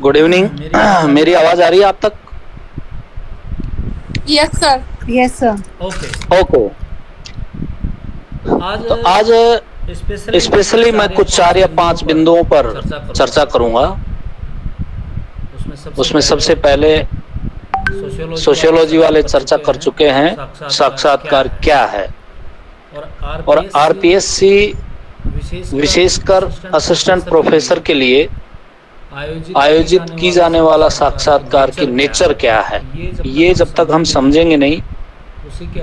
Good evening. मेरी आवाज आ रही है आप तक? Yes sir. Yes sir. Okay. Okay. आज तो आज स्पेशली मैं कुछ 4 या 5 बिंदुओं पर चर्चा करूंगा। उसमें सबसे पहले सोशियोलॉजी वाले चर्चा कर चुके हैं, साक्षात्कार क्या है, और आरपीएससी विशेषकर असिस्टेंट प्रोफेसर के लिए आयोजित की जाने वाला साक्षात्कार की नेचर क्या है। ये जब तक हम समझेंगे नहीं,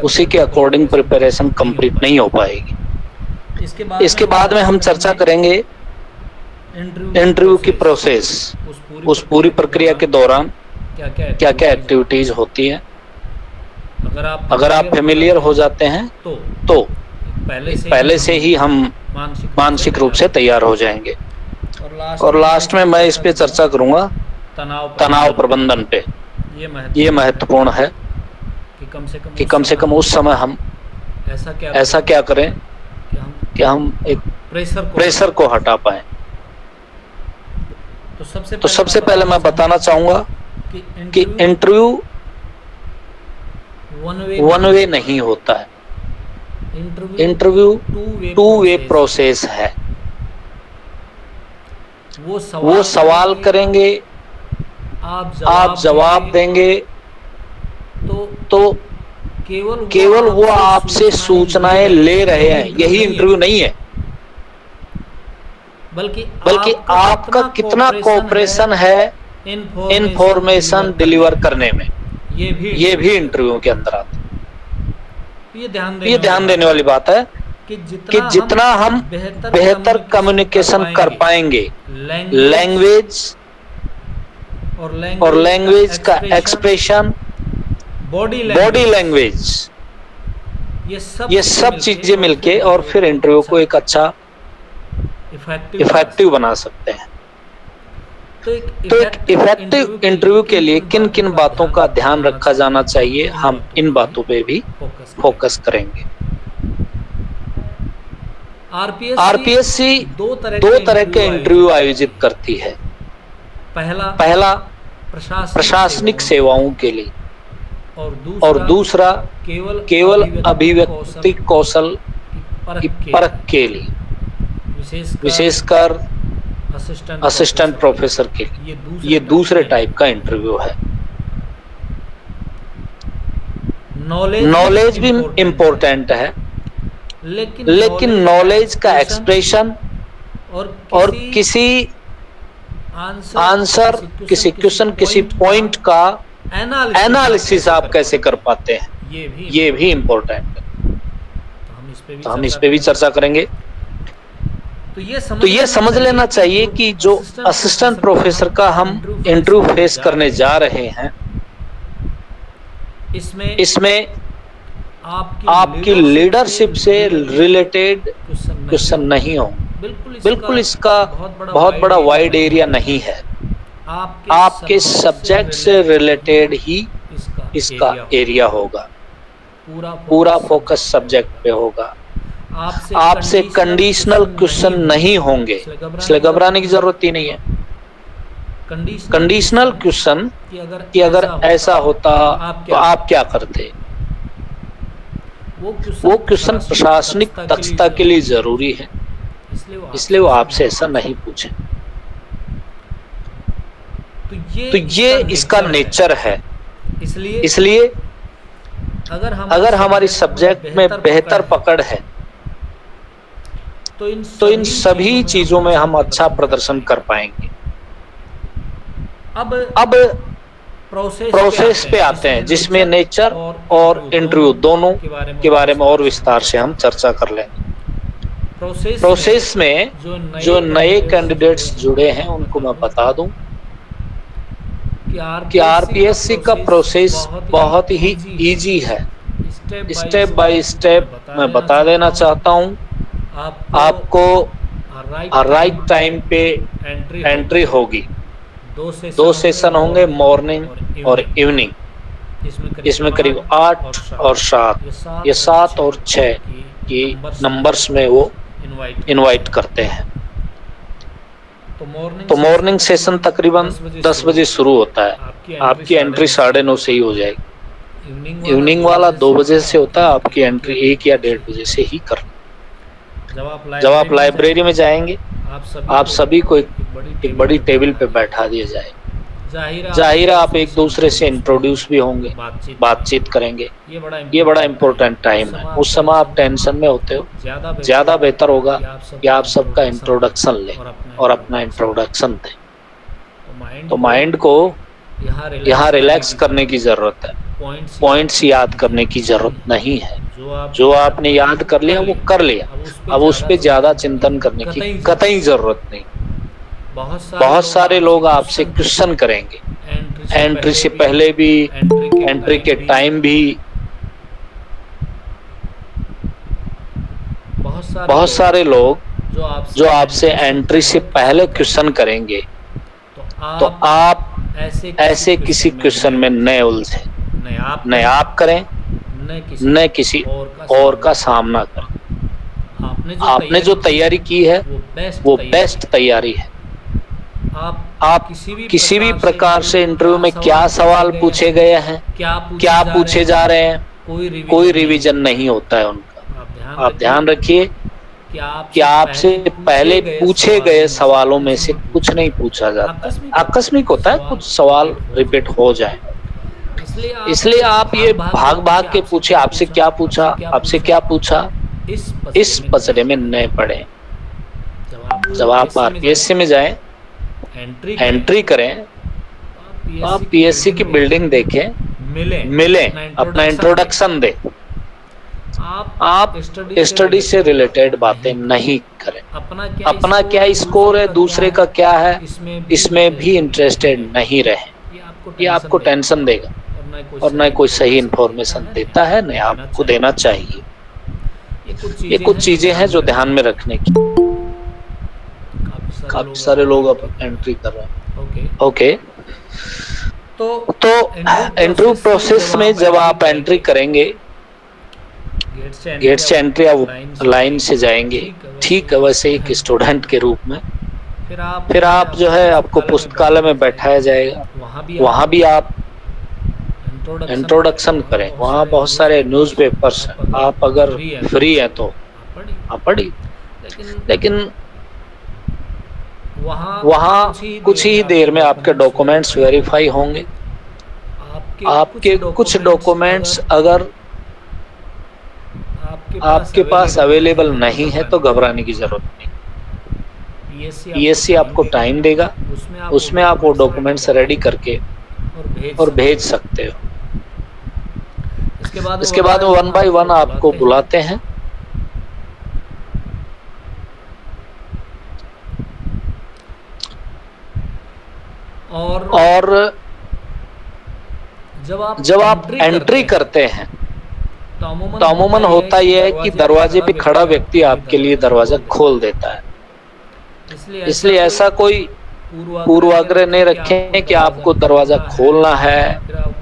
उसी के अकॉर्डिंग प्रिपरेशन कंप्लीट नहीं हो पाएगी। इसके बाद में हम चर्चा करेंगे इंटरव्यू की प्रोसेस, उस पूरी प्रक्रिया के दौरान क्या क्या एक्टिविटीज होती हैं। अगर आप फेमिलियर हो जाते हैं तो पहले से ही हम मानसिक रूप से तैयार हो जाएंगे। और लास्ट में मैं इस पे चर्चा करूंगा तनाव प्रबंधन पे। ये महत्वपूर्ण है कि कम से कम उस समय हम ऐसा क्या करें कि हम एक प्रेशर को हटा पाए। तो सबसे पहले मैं बताना चाहूंगा कि इंटरव्यू वन वे नहीं होता है। इंटरव्यू टू वे प्रोसेस है। वो सवाल करेंगे, आप जवाब देंगे, तो केवल वो आपसे सूचनाएं ले रहे हैं, यही इंटरव्यू नहीं है। बल्कि आपका कितना कोऑपरेशन है इंफॉर्मेशन डिलीवर करने में, ये भी इंटरव्यू के अंदर आता है। ये ध्यान देने वाली बात है कि जितना हम बेहतर कम्युनिकेशन कर पाएंगे, लैंग्वेज और लैंग्वेज का एक्सप्रेशन, बॉडी लैंग्वेज, ये सब चीजें मिलके और फिर इंटरव्यू को एक अच्छा इफेक्टिव बना सकते हैं। तो एक इफेक्टिव इंटरव्यू के लिए किन किन बातों का ध्यान रखा जाना चाहिए, हम इन बातों पे भी फोकस करेंगे। आरपीएससी दो तरह के इंटरव्यू आयोजित करती है। पहला प्रशासनिक सेवाओं के लिए, और दूसरा केवल अभिव्यक्ति कौशल की परख के लिए, विशेषकर असिस्टेंट प्रोफेसर के लिए। ये दूसरे टाइप का इंटरव्यू है। नॉलेज भी इम्पोर्टेंट है, लेकिन नॉलेज का एक्सप्रेशन और किसी आंसर, किसी क्वेश्चन, किसी पॉइंट का एनालिसिस आप कैसे कर पाते हैं, ये भी इम्पोर्टेंट है। तो हम इस पे भी चर्चा करेंगे। तो ये समझ लेना चाहिए कि जो असिस्टेंट प्रोफेसर का हम इंटरव्यू फेस करने जा रहे हैं, इसमें आपकी लीडरशिप से रिलेटेड क्वेश्चन नहीं हो। बिल्कुल इसका बहुत बड़ा वाइड एरिया नहीं है। आपके सब्जेक्ट से रिलेटेड ही इसका एरिया होगा। पूरा फोकस सब्जेक्ट पे होगा। आपसे कंडीशनल क्वेश्चन नहीं होंगे, इसलिए घबराने की जरूरत ही नहीं है। कंडीशनल क्वेश्चन कि अगर ऐसा होता तो आप क्या करते, वो क्वेश्चन प्रशासनिक दक्षता के लिए जरूरी है, इसलिए वो आपसे ऐसा नहीं पूछे। तो ये इसका नेचर है। इसलिए अगर हमारी सब्जेक्ट में बेहतर पकड़ है तो इन सभी चीजों में हम अच्छा प्रदर्शन कर पाएंगे। अब प्रोसेस पे आते हैं, जिसमें नेचर और इंटरव्यू दोनों के बारे में और विस्तार से हम चर्चा कर लेंगे। प्रोसेस में जो नए कैंडिडेट्स जुड़े हैं उनको मैं बता दूं कि आरपीएससी का प्रोसेस बहुत ही इजी है। स्टेप बाय स्टेप मैं बता देना चाहता हूं। आपको राइट टाइम पे एंट्री होगी। 2 सेशन होंगे, मॉर्निंग और इवनिंग। इसमें करीब 8 और 7, ये 7 और 6 की नंबर्स में वो इनवाइट करते हैं। तो मॉर्निंग सेशन तकरीबन 10 बजे शुरू होता है। आपकी एंट्री 9:30 से ही हो जाएगी। इवनिंग वाला 2 बजे से होता है। आपकी एंट्री 1 या 1:30 बजे से ही करना। जब आप लाइब्रेरी में जाएंगे, आप सभी को एक बड़ी टेबल पे बैठा दिया जाएगा। जाहिर है आप एक दूसरे से इंट्रोड्यूस भी होंगे, बातचीत करेंगे। ये बड़ा इम्पोर्टेंट टाइम है। उस समय आप टेंशन में होते हो। ज्यादा बेहतर होगा कि आप सबका इंट्रोडक्शन लें और अपना इंट्रोडक्शन दें। तो माइंड को यहाँ रिलैक्स करने की जरूरत है। पॉइंट्स याद करने की जरूरत नहीं है। जो आपने याद कर लिया वो कर लिया। अब उस पे ज्यादा चिंतन करने की कतई जरूरत नहीं। बहुत सारे लोग आपसे क्वेश्चन करेंगे, एंट्री से पहले भी, एंट्री के टाइम भी। बहुत सारे लोग जो आपसे एंट्री से पहले क्वेश्चन करेंगे, तो आप ऐसे किसी क्वेश्चन में न उलझे, न आप करें न किसी और का सामना करें। आपने जो तैयारी की है वो बेस्ट तैयारी है। आप किसी भी प्रकार से इंटरव्यू में क्या सवाल पूछे गए हैं, क्या पूछे जा रहे हैं, कोई रिवीजन नहीं होता है उनका। आप ध्यान रखिए कि आपसे पहले पूछे गए सवालों में से कुछ नहीं पूछा जाता है। आकस्मिक होता है कुछ सवाल रिपीट हो जाए, इसलिए आप ये भाग भाग के पूछे, आपसे क्या पूछा, आपसे क्या पूछा, इस पचड़े में न पड़े। जब आप आरपीएससी में जाएं, एंट्री करें, तो आप पीएससी की बिल्डिंग देखें, मिलें, अपना इंट्रोडक्शन दें। आप स्टडी से रिलेटेड बातें नहीं करें। अपना क्या स्कोर है, दूसरे का क्या है, इसमें भी इंटरेस्टेड नहीं रहे। ये आपको टेंशन देगा और न कोई सही इंफॉर्मेशन देता है, न आपको देना चाहिए। ये कुछ चीजें हैं जो ध्यान में रखने की। काफी सारे लोग अब एंट्री कर रहे हैं। ओके, तो इंटरव्यू प्रोसेस में जब आप एंट्री करेंगे, गेट से एंट्री आप लाइन से जाएंगे, ठीक है, वैसे एक स्टूडेंट के रूप में। फिर आप जो है, आपको पुस्तकालय में बैठाया जाएगा। वहां भी आप इंट्रोडक्शन करें। वहाँ बहुत सारे न्यूज़पेपर्स हैं। आप अगर फ्री हैं तो आप पढ़िए, लेकिन वहाँ कुछ ही देर में आपके डॉक्यूमेंट्स वेरीफाई होंगे। आपके कुछ डॉक्यूमेंट्स अगर आपके पास अवेलेबल नहीं है तो घबराने की जरूरत नहीं। पीएससी आपको टाइम देगा, उसमें आप वो डॉक्यूमेंट्स रेडी करके और भेज सकते हो। इसके बाद वो 1 बाय 1 आपको बुलाते हैं। और जब आप एंट्री करते हैं तो अमूमन होता यह है कि दरवाजे पे खड़ा व्यक्ति आपके लिए दरवाजा खोल देता है। इसलिए ऐसा कोई पूर्वाग्रह नहीं रखें कि आपको दरवाजा खोलना है,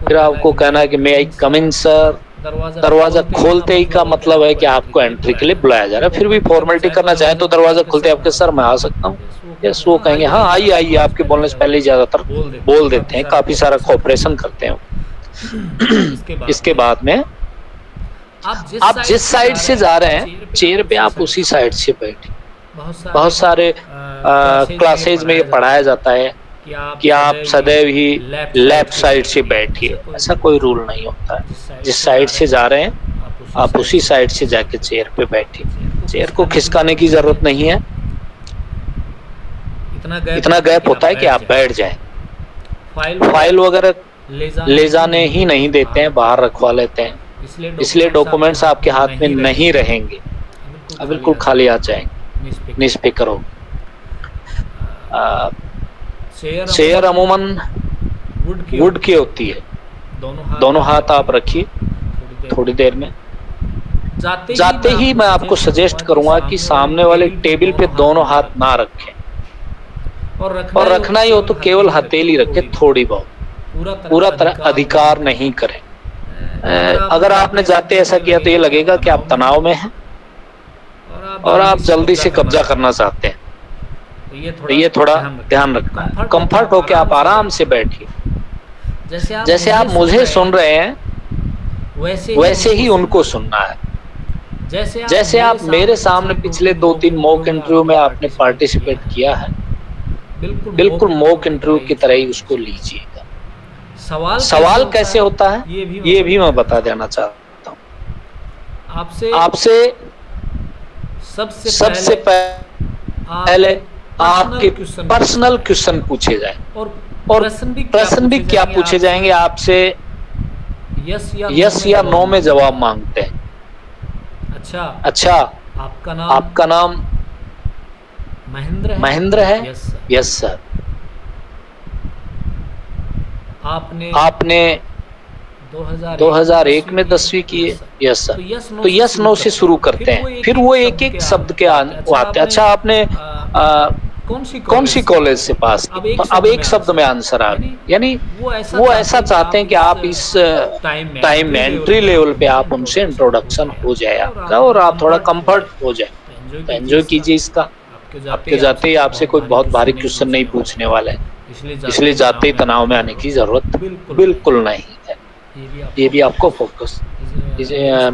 फिर आपको कहना है कि मे आई कम इन सर। दरवाजा खोलते ही का मतलब है कि आपको एंट्री के लिए बुलाया जा रहा है। फिर भी फॉर्मेलिटी करना चाहे तो दरवाजा खुलते आपके सर मैं आ सकता हूँ, यस, वो कहेंगे हाँ आइए आइए। आपके बोलने से पहले ही ज्यादातर बोल देते हैं, काफी सारा कोऑपरेशन करते हैं। इसके बाद में आप जिस साइड से जा रहे हैं, चेयर पे आप उसी साइड से बैठिए। बहुत सारे क्लासेज में ये पढ़ाया जाता है कि आप सदैव ही लेफ्ट साइड से बैठिए। ऐसा कोई रूल नहीं होता है। जिस साइड से जा रहे हैं आप उसी साइड से जाके चेयर पे बैठिए। चेयर को खिसकाने की जरूरत नहीं है। इतना गैप होता है कि आप बैठ जाएं। फाइल वगैरह ले जाने ही नहीं देते हैं, बाहर रखवा लेते हैं। इसलिए डॉक्यूमेंट्स आपके हाथ में नहीं रहेंगे, बिल्कुल खाली आ जाएंगे, निष्फिक्र हो। चेयर अमूमन वुड की होती है। दोनों हाथ आप रखिए। थोड़ी देर में जाते ही मैं आपको सजेस्ट करूंगा कि सामने वाले टेबल पे दोनों हाथ ना रखें, और रखना ही हो तो केवल हथेली रखें, थोड़ी बहुत, पूरा तरह अधिकार नहीं करें। अगर आपने जाते ऐसा किया तो ये लगेगा कि आप तनाव में हैं और आप जल्दी से कब्जा करना चाहते हैं। तो ये थोड़ा ध्यान रखना है। कंफर्ट होके आप आराम से बैठिए। जैसे आप मुझे सुन रहे हैं वैसे ही उनको सुनना है। जैसे आप मेरे सामने पिछले 2-3 मॉक इंटरव्यू में आपने पार्टिसिपेट किया है, बिल्कुल मॉक इंटरव्यू की तरह ही उसको लीजिएगा। सवाल कैसे होता है ये भी मैं बता देना चाहता हूँ। आपसे सबसे पहले आपके पर्सनल क्वेश्चन पूछे जाए और प्रश्न भी क्या पूछे जाएंगे आपसे, यस या नो में जवाब मांगते हैं। अच्छा, आपका नाम महेंद्र है? Yes sir. आपने 2001 में 10वीं की है? Yes sir. तो यस नो से शुरू करते हैं, फिर वो एक एक शब्द के आते हैं। अच्छा, आपने कौन सी कॉलेज से पास की? तो अब एक शब्द में आंसर आ गया। यानी वो ऐसा चाहते हैं कि आप इस टाइम में एंट्री लेवल पे आप उनसे इंट्रोडक्शन हो जाए आपका और आप थोड़ा कंफर्ट हो जाए। तो एंजॉय कीजिए इसका। आपके जाते ही आपसे कोई बहुत भारी क्वेश्चन नहीं पूछने वाला है, इसलिए जाते ही तनाव में आने की जरूरत बिल्कुल नहीं है। ये भी आपको फोकस,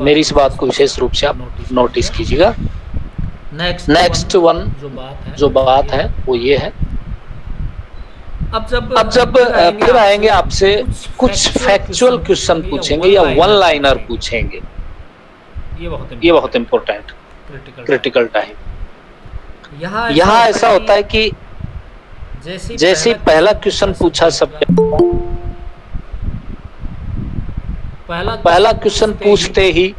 मेरी इस बात को विशेष रूप से आप नोटिस कीजिएगा। नेक्स्ट वन जो बात है वो ये है, अब जब फिर आएंगे आपसे कुछ फैक्चुअल क्वेश्चन पूछेंगे या वन लाइनर पूछेंगे। ये बहुत इंपॉर्टेंट क्रिटिकल टाइम। यहाँ ऐसा होता है कि जैसे पहला क्वेश्चन पूछा सबने, पहला क्वेश्चन पूछते ही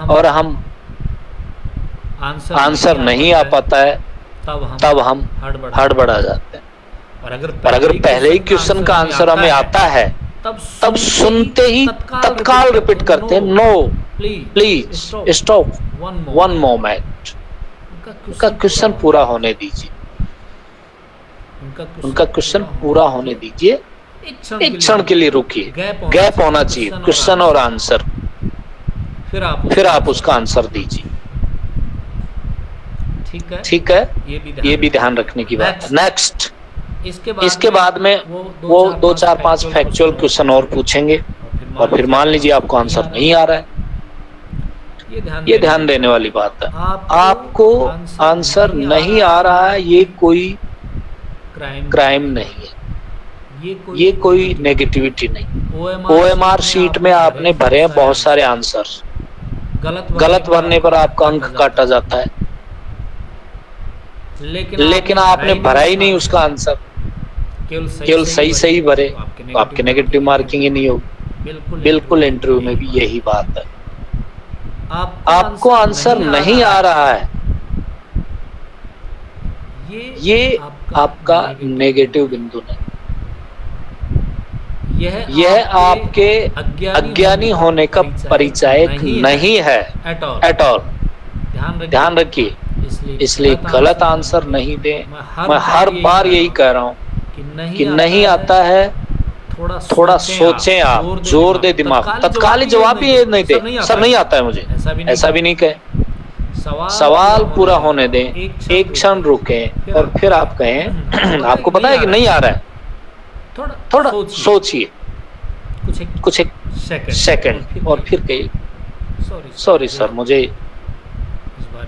और हम आंसर नहीं आ पाता है, तब हम हड़बड़ा जाते हैं। और अगर पहले ही क्वेश्चन का आंसर हमें आता है तब सुनते ही तत्काल रिपीट करते हैं, no please stop one moment. उनका क्वेश्चन पूरा होने दीजिए, उनका क्वेश्चन पूरा होने दीजिए। एक क्षण के लिए रुकिए, गैप होना चाहिए क्वेश्चन और आंसर, फिर आप उसका आंसर दीजिए। ठीक है, ये भी ध्यान रखने की बात है। नेक्स्ट, इसके बाद में वो 2-4-5 फैक्चुअल क्वेश्चन और पूछेंगे और फिर मान लीजिए आपको आंसर नहीं आ रहा है। ये ध्यान देने वाली बात है। आपको आंसर नहीं आ रहा है ये कोई क्राइम नहीं है, ये कोई नेगेटिविटी नहीं। OMR शीट में आपने भरे हैं बहुत सारे आंसर, गलत भरने पर आपका अंक काटा जाता है, लेकिन आपने भरा ही नहीं उसका आंसर, केवल सही भरे तो आपके नेगेटिव मार्किंग ही नहीं होगी। बिल्कुल इंटरव्यू में भी यही बात है। आपको आंसर नहीं आ रहा है, ये आपका नेगेटिव बिंदु नहीं, यह आपके अज्ञानी होने का परिचायक नहीं है एट ऑल। ध्यान रखिए, इसलिए गलत आंसर नहीं दें। मैं हर बार यही कह रहा हूँ कि नहीं आता है, थोड़ा सोचें आप, जोर दे दिमाग। तत्काल जवाब भी ये नहीं दे, सर नहीं आता है मुझे, ऐसा भी नहीं कहे। सवाल पूरा होने दें, एक क्षण रुकें और फिर आप कहें आपको पता है कि नहीं आ रहा है, थोड़ा सोचिए कुछ एक सेकंड और फिर कहिए सॉरी सर, मुझे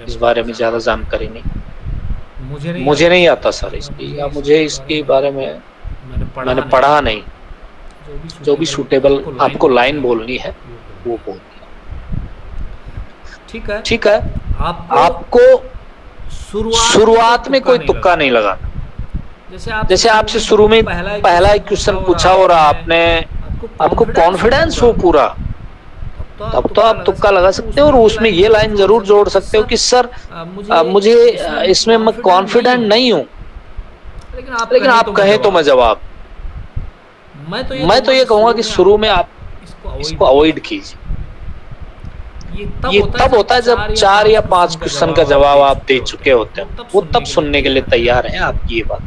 इस बारे में ज्यादा जानकारी नहीं, मुझे नहीं आता सर इसकी, या मुझे इसके बारे में मैंने पढ़ा नहीं। जो भी सूटेबल आपको लाइन बोलनी है वो बोलनी है। ठीक है, आपको शुरुआत में कोई तुक्का नहीं लगाना। जैसे आपसे शुरू में पहला ही क्वेश्चन पूछा और आपको कॉन्फिडेंस हो पूरा, तब तो आप तुक्का लगा सकते हो और उसमें ये लाइन जरूर जोड़ सकते हो कि सर मुझे इसमें मैं कॉन्फिडेंट नहीं हूं, लेकिन आप कहें तो मैं जवाब। मैं तो ये कहूंगा कि शुरू में आप इसको अवॉइड कीजिए। ये तब होता है जब 4 या 5 क्वेश्चन का जवाब आप दे चुके होते हैं, वो तब सुनने के लिए तैयार हैं आपकी ये बात।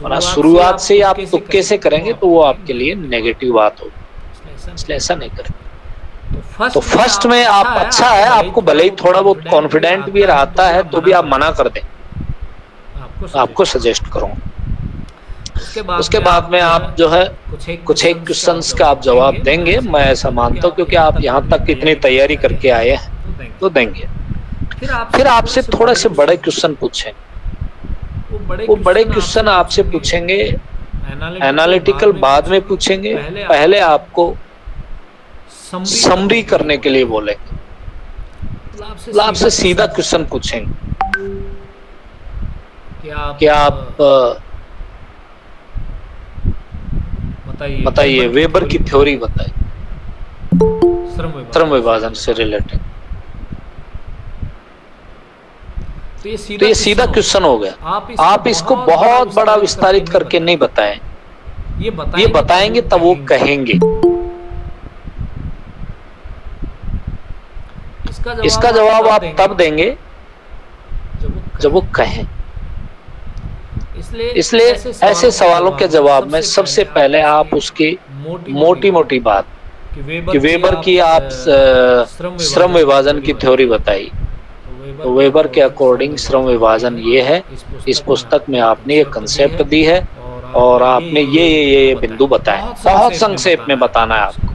और शुरुआत से आप तुक्के से करेंगे तो वो आपके लिए नेगेटिव बात होगी, इसलिए ऐसा नहीं करें। तो फर्स्ट में आप अच्छा है, आपको भले ही थोड़ा बहुत कॉन्फिडेंट भी रहता है तो भी आप मना कर दें, आपको सजेस्ट करूँगा। उसके बाद में आप जो है कुछ एक क्वेश्चंस का आप जवाब देंगे, मैं ऐसा मानता हूँ, क्योंकि आप यहाँ तक इतनी तैयारी करके आए हैं तो देंगे। फिर आपसे थोड़े से बड़े क्वेश्चन पूछेंगे। वो बड़े क्वेश्चन आपसे पूछेंगे, एनालिटिकल बाद में पूछेंगे, पहले आपको समरी करने के लिए बोलेंगे। आपसे सीधा क्वेश्चन पूछेंगे कि आप बताइए वेबर की थ्योरी बताइए श्रम विभाजन से रिलेटेड। तो ये सीधा क्वेश्चन हो गया। आप इसको बहुत बड़ा विस्तारित करके नहीं बताएं, ये बताएंगे तब वो कहेंगे। इसका जवाब आप तब देंगे जब वो कहें। इसलिए ऐसे सवालों के जवाब में सबसे पहले आप उसकी मोटी मोटी बात कि वेबर की आप श्रम विभाजन की थ्योरी बताई, तो वेबर के अकॉर्डिंग श्रम विभाजन ये है, इस पुस्तक में आपने ये कंसेप्ट दी है और आपने ये बिंदु बताए। बहुत संक्षेप में बताना है आपको।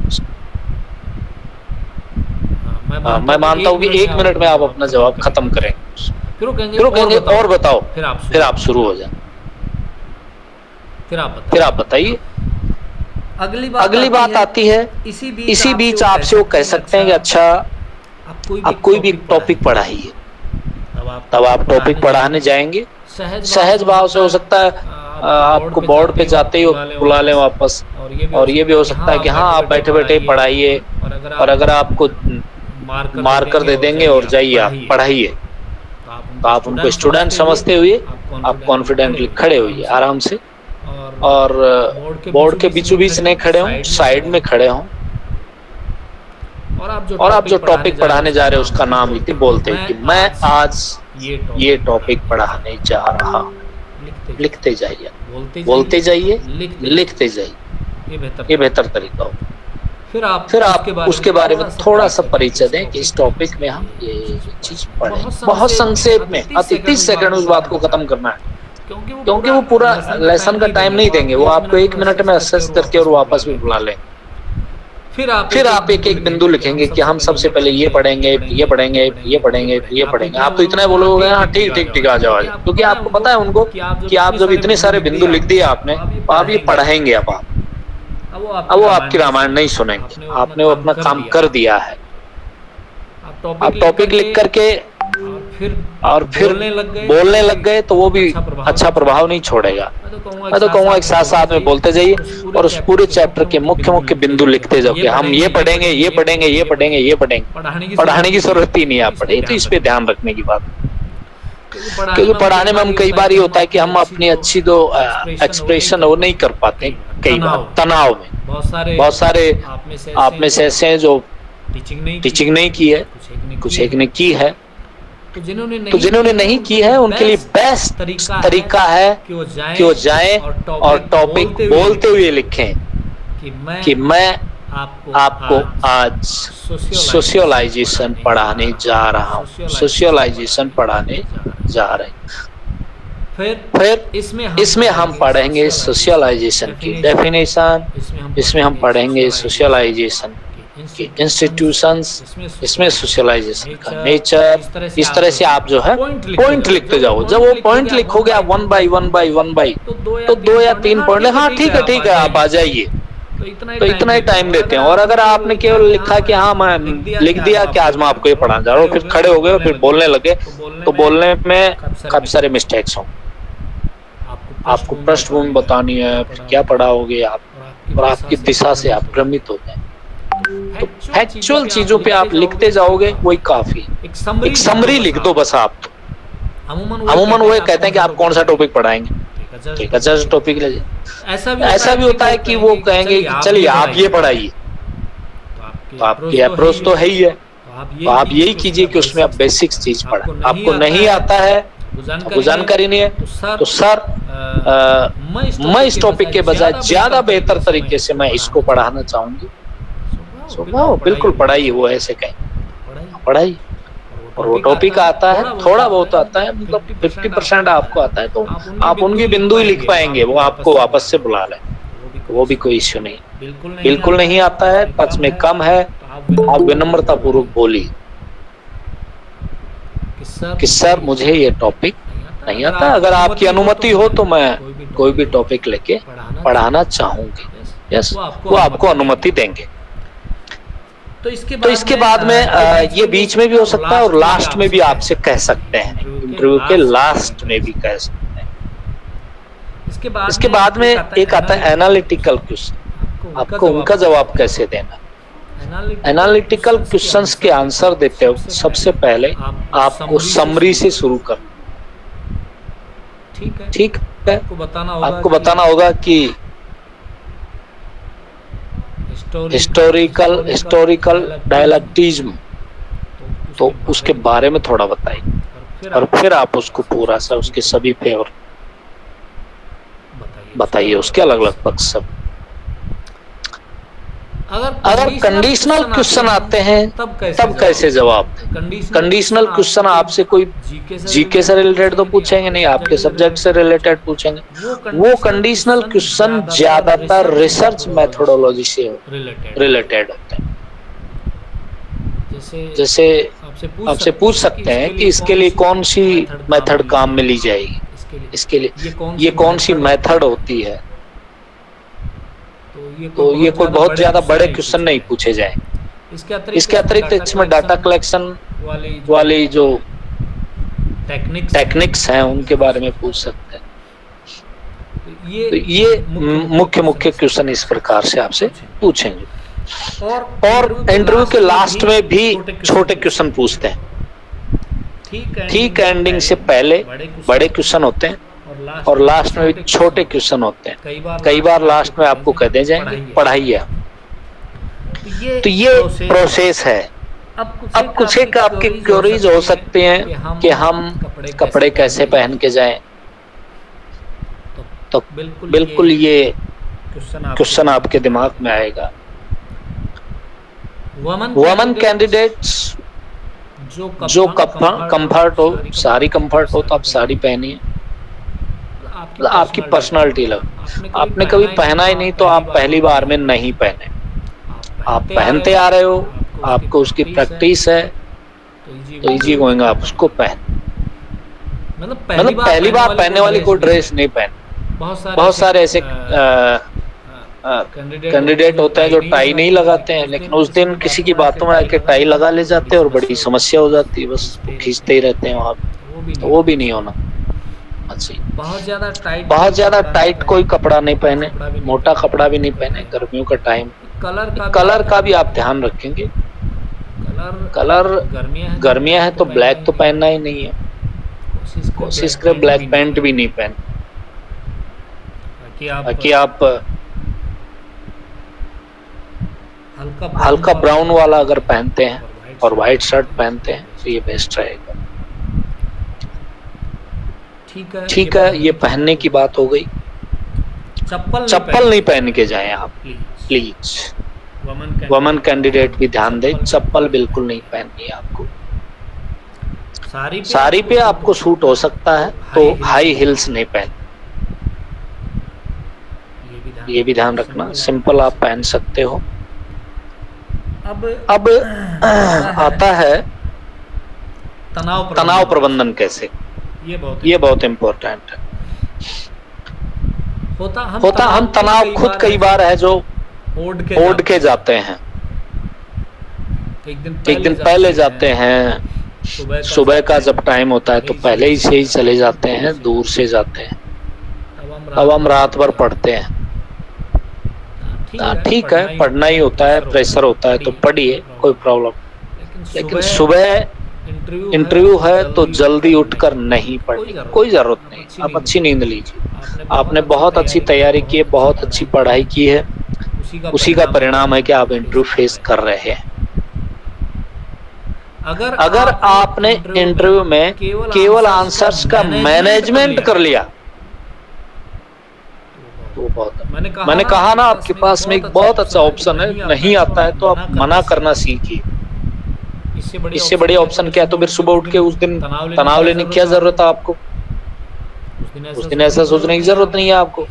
मैं मानता हूँ कि 1 मिनट में आप अपना जवाब खत्म करेंगे। फिर वो कहेंगे और बताओ, फिर आप शुरू हो जाए। फिर आप बताइए। अगली बात आती है, इसी बीच आपसे वो कह सकते हैं कि अच्छा आप कोई भी टॉपिक पढ़ाइए। तब आप टॉपिक पढ़ाने जाएंगे, सहज भाव से हो सकता है आपको बोर्ड पे जाते ही बुला लें वापस, और ये भी हो सकता है कि हाँ आप बैठे बैठे पढ़ाइए, और अगर आपको मार्कर दे देंगे और जाइए आप पढ़ाइए, तो आप उनको स्टूडेंट समझते हुए आप कॉन्फिडेंटली खड़े होइए आराम से, और बोर्ड के बीचों बीच नहीं खड़े हों, साइड में खड़े हों, और आप जो टॉपिक पढ़ाने जा रहे हैं उसका नाम लिखते बोलते हैं कि मैं आज ये टॉपिक पढ़ाने जा रहा हूँ। लिखते जाइए, बोलते जाइए, लिखते जाइए, ये बेहतर तरीका हो। फिर आप उसके बारे में थोड़ा सा परिचय दें कि इस टॉपिक में हम ये चीज पढ़ें। बहुत संक्षेप में, अति 30 सेकंड उस बात को खत्म करना है, क्योंकि वो पूरा लेसन का टाइम नहीं देंगे, वो आपको 1 मिनट में असेस करके और वापस भी बुला लें। फिर आप एक एक बिंदु लिखेंगे कि हम सबसे पहले ये पढ़ेंगे, ये पढ़ेंगे, ये पढ़ेंगे, ये पढ़ेंगे। आप तो इतना ही बोलोगे हाँ ठीक आ जाओ, क्योंकि आपको पता है उनको कि आप जब इतने सारे बिंदु लिख दिए आपने, तो आप ये पढ़ाएंगे। अब वो आपकी रामायण नहीं सुनेंगे, आपने वो अपना काम कर दिया है। आप टॉपिक लिख करके और फिर बोलने लग गए तो वो भी अच्छा प्रभाव नहीं छोड़ेगा। मैं तो कहूँगा एक साथ में बोलते जाइए और उस पूरे चैप्टर के मुख्य बिंदु लिखते जाओ कि हम ये पढ़ेंगे, ये पढ़ेंगे, ये पढ़ेंगे, ये पढ़ेंगे। पढ़ाने की जरूरत ही नहीं है, आप पढ़े। तो इस पे ध्यान रखने की बात, क्योंकि पढ़ाने में हम कई बार ये होता है कि हम अपनी अच्छी जो एक्सप्रेशन वो नहीं कर पाते। कई बार तनाव में बहुत सारे आप में से ऐसे हैं जो टीचिंग नहीं की है, कुछ एक ने की है। तो जिन्होंने नहीं की है उनके लिए बेस्ट तरीका है कि वो जाएं और टॉपिक बोलते हुए लिखें कि मैं आपको आज सोशियोलाइजेशन पढ़ाने जा रहा हूँ, सोशियोलाइजेशन पढ़ाने जा रहे हैं। फिर इसमें हम पढ़ेंगे सोशियोलाइजेशन की डेफिनेशन, इसमें हम पढ़ेंगे सोशियोलाइजेशन की इंस्टीट्यूशंस, इसमें सोशलाइजेशन का नेचर। इस तरह से आप जो है पॉइंट लिखते जाओ। जब वो पॉइंट लिखोगे आप 1 बाई 1 तो 2 या 3 पॉइंट, हाँ ठीक है आप आ जाइए। तो इतना ही टाइम देते हैं। और अगर आपने केवल लिखा कि हाँ मैं लिख दिया कि आज मैं आपको ये पढ़ाने जा रहा हूँ, फिर खड़े हो गए और फिर बोलने लगे, तो बोलने में काफी सारे मिस्टेक्स हों। आपको पृष्ठभूमि बतानी है, फिर क्या पढ़ाओगे आप, और आपकी दिशा से आप भ्रमित हो जाए। तो फैक्चुअल चीजों पे आप लिखते जाओगे, वही काफी। एक समरी लिख दो बस। आप अमूमन वो कहते हैं कि आप कौन सा टॉपिक पढ़ाएंगे, ठीक है जस्ट टॉपिक ले। ऐसा भी होता है कि वो कहेंगे कि चलिए आप ये पढ़ाइए, तो आपकी अप्रोच तो है ही है। तो आप यही कीजिए कि उसमें आप बेसिक्स चीज पढ़ाएं। आपको नहीं आता है, आपको जानकारी नहीं है, तो सर मैं इस टॉपिक के बजाय ज्यादा बेहतर तरीके से मैं इसको पढ़ाना चाहूंगी। बिल्कुल पढ़ाइए, वो ऐसे कहें पढ़ाइए, और वो टॉपिक आता है, थोड़ा बहुत आता है, मतलब 50% आपको आता है, तो आप उनकी बिंदु ही लिख पाएंगे, वो आपको वापस से बुला लें, वो भी कोई इश्यू नहीं। बिल्कुल नहीं आता है, टच में कम है, आप विनम्रता पूर्वक बोलिए कि सर मुझे ये टॉपिक नहीं आता, अगर आपकी अनुमति हो तो मैं कोई भी टॉपिक लेके पढ़ाना चाहूंगी। यस, वो आपको अनुमति देंगे। तो इसके बाद में ये बीच में भी हो सकता है और लास्ट में भी आपसे कह सकते हैं, इंटरव्यू के लास्ट में भी कह सकते हैं। इसके बाद में एक आता है एनालिटिकल क्वेश्चन, आपको उनका जवाब कैसे देना। एनालिटिकल क्वेश्चंस के आंसर देते हो सबसे पहले आपको समरी से शुरू करना। ठीक है, आपको बताना होगा कि हिस्टोरिकल डायलेक्टिज्म, तो उसके बारे में थोड़ा बताइए, और फिर आप उसको पूरा सा उसके सभी फेवर बताइए, उसके अलग अलग पक्ष सब। अगर कंडीशनल क्वेश्चन आते हैं तब कैसे जवाब दें। कंडीशनल क्वेश्चन आपसे कोई जीके से रिलेटेड तो पूछेंगे नहीं, आपके सब्जेक्ट से रिलेटेड पूछेंगे। वो कंडीशनल क्वेश्चन ज्यादातर रिसर्च मेथोडोलॉजी से रिलेटेड होते हैं। जैसे आपसे पूछ सकते हैं कि इसके लिए कौन सी मेथड काम में ली जाएगी, इसके लिए ये कौन सी मेथड होती है। तो ये कोई बहुत ज्यादा बड़े क्वेश्चन नहीं पूछे जाए। इसके अतिरिक्त इसमें डाटा कलेक्शन वाली जो टेक्निक्स हैं उनके बारे में पूछ सकते हैं। तो ये मुख्य क्वेश्चन इस प्रकार से आपसे पूछेंगे। और इंटरव्यू के लास्ट में भी छोटे क्वेश्चन पूछते हैं। ठीक एंडिंग से पहले बड़े क्वेश्चन होते हैं और लास्ट में भी छोटे क्वेश्चन होते हैं। कई बार लास्ट में आपको कह दे जाएंगे पढ़ाइए। तो ये प्रोसेस है। अब कुछ एक आपके क्वेरीज हो सकते हैं कि हम कपड़े कैसे पहन के जाएं। तो बिल्कुल ये क्वेश्चन आपके दिमाग में आएगा। वुमेन कैंडिडेट्स जो कंफर्ट हो, साड़ी कंफर्ट हो तो आप साड़ी पहनिए। आपकी पर्सनालिटी लग, आपने कभी पहना ही नहीं तो आप पहली बार में नहीं पहने। आप पहनते आ रहे हो, आपको उसकी प्रैक्टिस है, तो इजी गोइंग आप उसको पहन। मतलब पहली बार पहनने वाली कोई ड्रेस नहीं पहन। बहुत सारे ऐसे कैंडिडेट होते हैं जो टाई नहीं लगाते हैं, लेकिन उस दिन किसी की बातों में आके टाई लगा ले जाते हैं और बड़ी समस्या हो जाती है, बस खींचते ही रहते हैं वहां। तो वो भी नहीं होना। बहुत ज्यादा टाइट कोई कपड़ा नहीं पहने, मोटा कपड़ा भी नहीं पहने गर्मियों का टाइम। कलर का भी आप ध्यान रखेंगे। कलर गर्मियां है तो ब्लैक तो पहनना ही नहीं है। कोशिश करें ब्लैक पैंट भी नहीं पहने, ताकि आप हल्का ब्राउन वाला अगर पहनते हैं और व्हाइट शर्ट पहनते हैं तो ये बेस्ट रहेगा। ठीक है, ये पहनने की बात हो गई। चप्पल नहीं पहन के जाएं आप प्लीज। वुमेन कैंडिडेट भी ध्यान दें, चप्पल बिल्कुल नहीं पहननी है आपको। साड़ी पे आपको सूट हो सकता है तो हाई हिल्स नहीं पहन, ये भी ध्यान रखना। सिंपल आप पहन सकते हो। अब आता है तनाव प्रबंधन कैसे। ये बहुत इम्पोर्टेंट है। होता हम तनाव खुद कई बार है जो ओढ़ के जाते हैं। एक दिन पहले जाते हैं, सुबह का जब टाइम होता है तो पहले ही से ही चले जाते हैं, दूर से जाते हैं। अब हम रात भर पढ़ते हैं। ठीक है, पढ़ना ही होता है, प्रेशर होता है तो पढ़िए, कोई प्रॉब्लम। लेकिन सुबह इंटरव्यू है तो जल्दी उठकर नहीं पढ़नी, कोई जरूरत नहीं। आप अच्छी नींद लीजिए। आपने बहुत अच्छी तैयारी की है, बहुत अच्छी पढ़ाई की है, उसी का परिणाम है कि आप इंटरव्यू फेस कर रहे हैं। अगर आपने इंटरव्यू में केवल आंसर्स का मैनेजमेंट कर लिया तो बहुत। मैंने कहा ना, आपके पास में एक बहुत अच्छा ऑप्शन है। नहीं आता है तो आप मना करना सीखिए। इससे बड़ी ऑप्शन क्या है? तो फिर सुबह उठ के उस दिन तनाव लेने की क्या जरूरत है आपको? उस दिन ऐसा सोचने की जरूरत नहीं है आपको।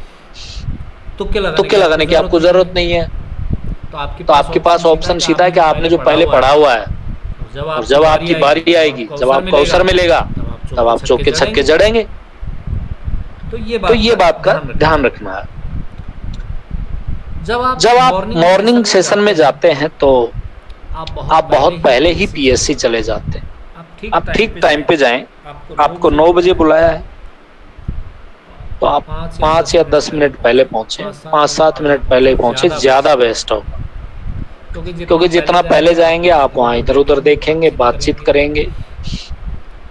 तुक्के लगाने की आपको जरूरत नहीं है। तो आपके पास ऑप्शन सीधा है कि आपने जो पहले पढ़ा हुआ है, और जब आपकी बारी आएगी, जब आपको अवसर मिलेगा, तब आप चौके छक्के जड़ेंगे। तो ये बात का ध्यान रखना है। जब आप मॉर्निंग सेशन में जाते हैं तो आप बहुत पहले ही पीएससी चले जाते हैं। आप ठीक टाइम पे जाएं। आपको 9 बजे बुलाया है तो आप 5 या 10 मिनट पहले पहुंचे, 5-7 मिनट पहले पहुंचे, ज्यादा बेस्ट होगा। क्योंकि जितना पहले जाएंगे आप वहां इधर उधर देखेंगे, बातचीत करेंगे।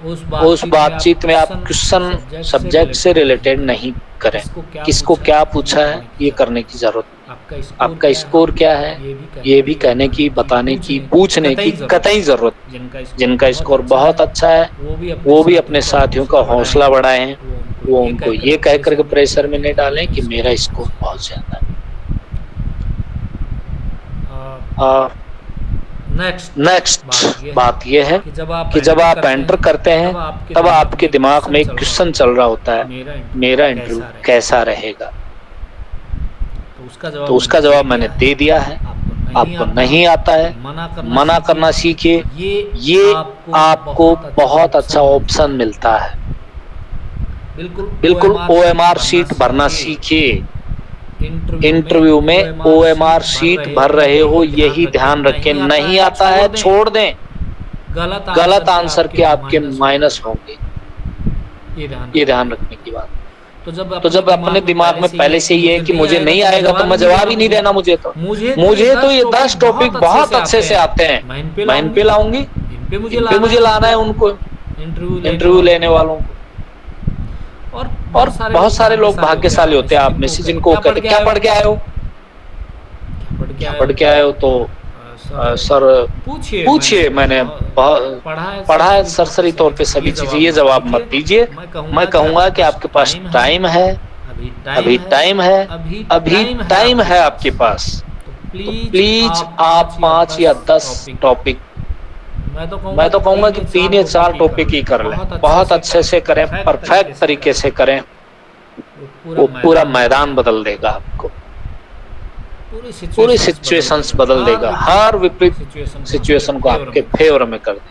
उस बातचीत में आप क्वेश्चन सब्जेक्ट से रिलेटेड नहीं करें। किसको क्या पूछा है ये करने की जरूरत नहीं। आपका स्कोर क्या है ये भी कहने की, बताने की, पूछने की कतई जरूरत नहीं। जिनका स्कोर बहुत अच्छा है वो भी अपने साथियों का हौसला बढ़ाएं। वो उनको ये कह करके प्रेशर में नहीं डालें कि मेरा स्कोर बहुत ज्यादा है। नेक्स्ट बात यह है कि जब आप एंटर करते हैं तब आपके दिमाग में एक क्वेश्चन चल रहा होता है, मेरा इंटरव्यू कैसा रहेगा। तो उसका जवाब मैंने दे दिया है। आपको नहीं आता है, मना करना सीखिए। ये आपको बहुत अच्छा ऑप्शन मिलता है। बिल्कुल ओएमआर शीट भरना सीखिए। इंटरव्यू में ओएमआर शीट भर रहे हो यही ध्यान रखें। नहीं आता है छोड़ दें। गलत आंसर के आपके माइनस होंगे, ये ध्यान रखने की बात। तो जब अपने दिमाग में पहले से ही है कि मुझे नहीं आएगा तो मैं जवाब ही नहीं देना। मुझे तो ये 10 टॉपिक बहुत अच्छे से आते हैं, मैं इन पे लाऊंगी, इन पे मुझे लाना है उनको, इंटरव्यू लेने वालों को। और बहुत सारे लोग भाग्यशाली होते हैं आप में से जिनको कहते क्या पढ़ के आए हो, क्या पढ़ के आए हो। तो सर पूछिए, मैंने पढ़ा है सरसरी तौर पे सभी चीजें। ये जवाब मत दीजिए। मैं कहूंगा कि आपके पास टाइम है, अभी टाइम है आपके पास। तो प्लीज आप 5 या 10 टॉपिक, मैं तो कहूंगा कि 3 या 4 टॉपिक ही कर लें। बहुत अच्छे से करें, परफेक्ट तरीके से करें। वो पूरा मैदान बदल देगा आपको, पूरी सिचुएशंस बदल देगा, हर विपरीत सिचुएशन को आपके फेवर में कर देगा।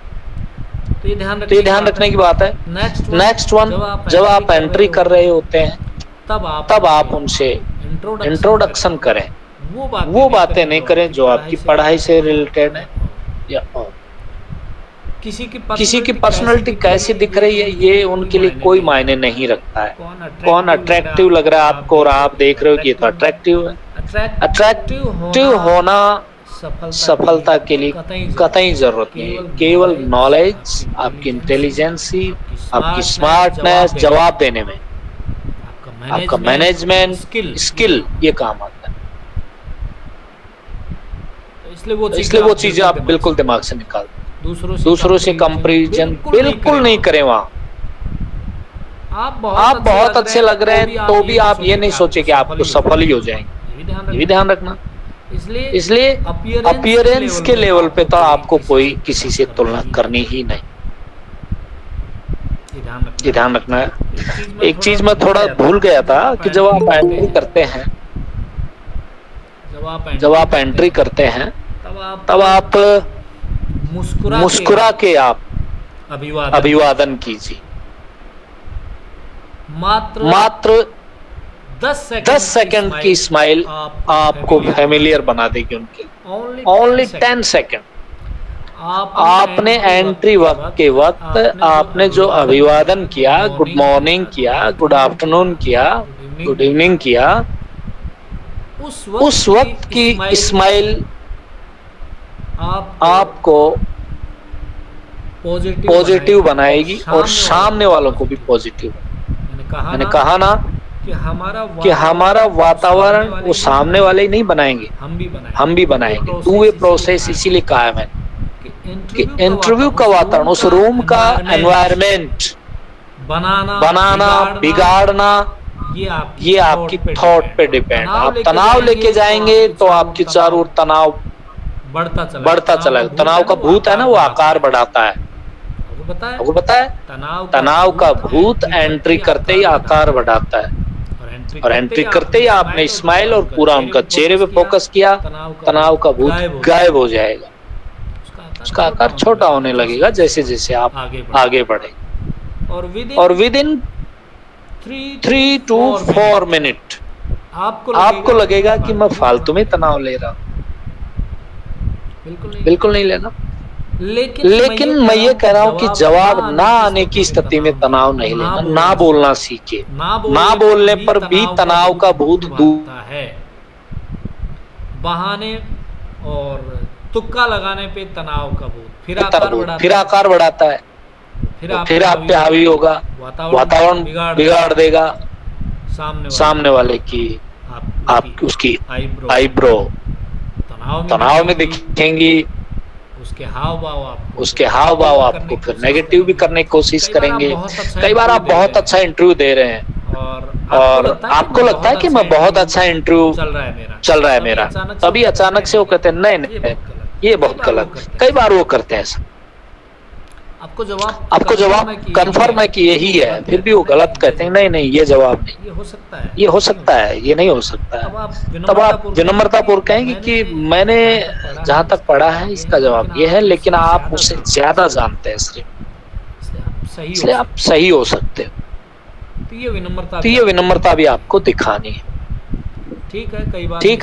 तो ये ध्यान रखने की बात है। नेक्स्ट वन, जब आप एंट्री कर रहे होते हैं तब आप उनसे इंट्रोडक्शन करें। वो बातें नहीं करें जो आपकी पढ़ाई से रिलेटेड है या और किसी की पर्सनालिटी कैसी दिख रही है ये उनके लिए कोई मायने नहीं रखता है। कौन अट्रैक्टिव लग रहा है आपको और आप देख रहे हो कि ये तो अट्रैक्टिव है। अट्रैक्टिव होना सफलता के लिए कतई जरूरत नहीं है। केवल नॉलेज, आपकी इंटेलिजेंसी, आपकी स्मार्टनेस, जवाब देने में, आपका मैनेजमेंट स्किल ये काम आता है। इसलिए वो चीजें आप बिल्कुल दिमाग से निकाल दें। दूसरों से कंपैरिजन बिल्कुल नहीं करें। वहां आप बहुत अच्छे लग रहे हैं तो भी आप ये नहीं सोचे कि आपको सफल ही हो जाएंगे। ये भी ध्यान रखना। इसलिए अपीयरेंस के लेवल पे तो आपको कोई किसी से तुलना करनी ही नहीं। ये ध्यान रखना है। एक चीज मैं थोड़ा भूल गया था कि जब आप एंट्री करते हैं तब आप मुस्कुरा के आप अभिवादन कीजिए। मात्र 10 सेकंड की स्माइल आपको फैमिलियर बना देगी उनके लिए। Only 10 second. आपने एंट्री के वक्त आपने जो अभिवादन किया, गुड मॉर्निंग किया, गुड आफ्टरनून किया, गुड इवनिंग किया, उस वक्त की स्माइल आपको पॉजिटिव बनाएगी और सामने वालों को भी पॉजिटिव। मैंने कहा ना कि हमारा वातावरण वो सामने वाले ही नहीं बनाएंगे, हम भी बनाएंगे। टू वे प्रोसेस इसीलिए कहा है मैंने कि इंटरव्यू का वातावरण, उस रूम का एनवायरनमेंट बनाना बिगाड़ना ये आपकी थॉट पे डिपेंड। आप तनाव लेके जाएंगे तो आपके चारों ओर तनाव बढ़ता चला गया। तनाव का भूत है ना, वो आकार बढ़ाता है। आपको पता है तनाव का भूत एंट्री करते ही आकार बढ़ाता है, और एंट्री करते ही आपने स्माइल और पूरा उनका चेहरे पे फोकस किया, तनाव का भूत गायब हो जाएगा। उसका आकार छोटा होने लगेगा जैसे जैसे आप आगे बढ़े। और विद इन 3 to 4 मिनट आपको लगेगा कि मैं फालतू में तनाव ले रहा हूं। बिल्कुल नहीं लेना। लेकिन मैं ये कह रहा हूं कि जवाब ना आने की स्थिति में तनाव नहीं लेना। ना बोलना सीखे। ना बोलने पर भी तनाव का भूत दूर है। बहाने और तुक्का लगाने पे तनाव का भूत फिर आकार बढ़ाता है, फिर आप पे हावी होगा, वातावरण बिगाड़ देगा। सामने वाले की आप उसकी आईब्रो तनाव में दिखेंगी, उसके हाव भाव आपको फिर नेगेटिव भी करने की कोशिश करेंगे। कई बार आप बहुत अच्छा इंटरव्यू दे रहे हैं और आपको लगता है कि मैं बहुत अच्छा इंटरव्यू चल रहा है मेरा, तभी अचानक से वो कहते हैं नहीं, ये बहुत गलत। कई बार वो करते हैं ऐसा। आपको जवाब कंफर्म है कि यही है, फिर भी वो गलत कहते हैं, नहीं ये जवाब नहीं, ये हो सकता है, ये नहीं हो सकता है। तब आप विनम्रतापूर्वक कहेंगे कि मैंने जहां तक पढ़ा है इसका जवाब ये है, लेकिन आप उससे ज्यादा जानते हैं सिर्फ, इसलिए आप सही हो सकते हो। तो ये विनम्रता भी आपको दिखानी है। ठीक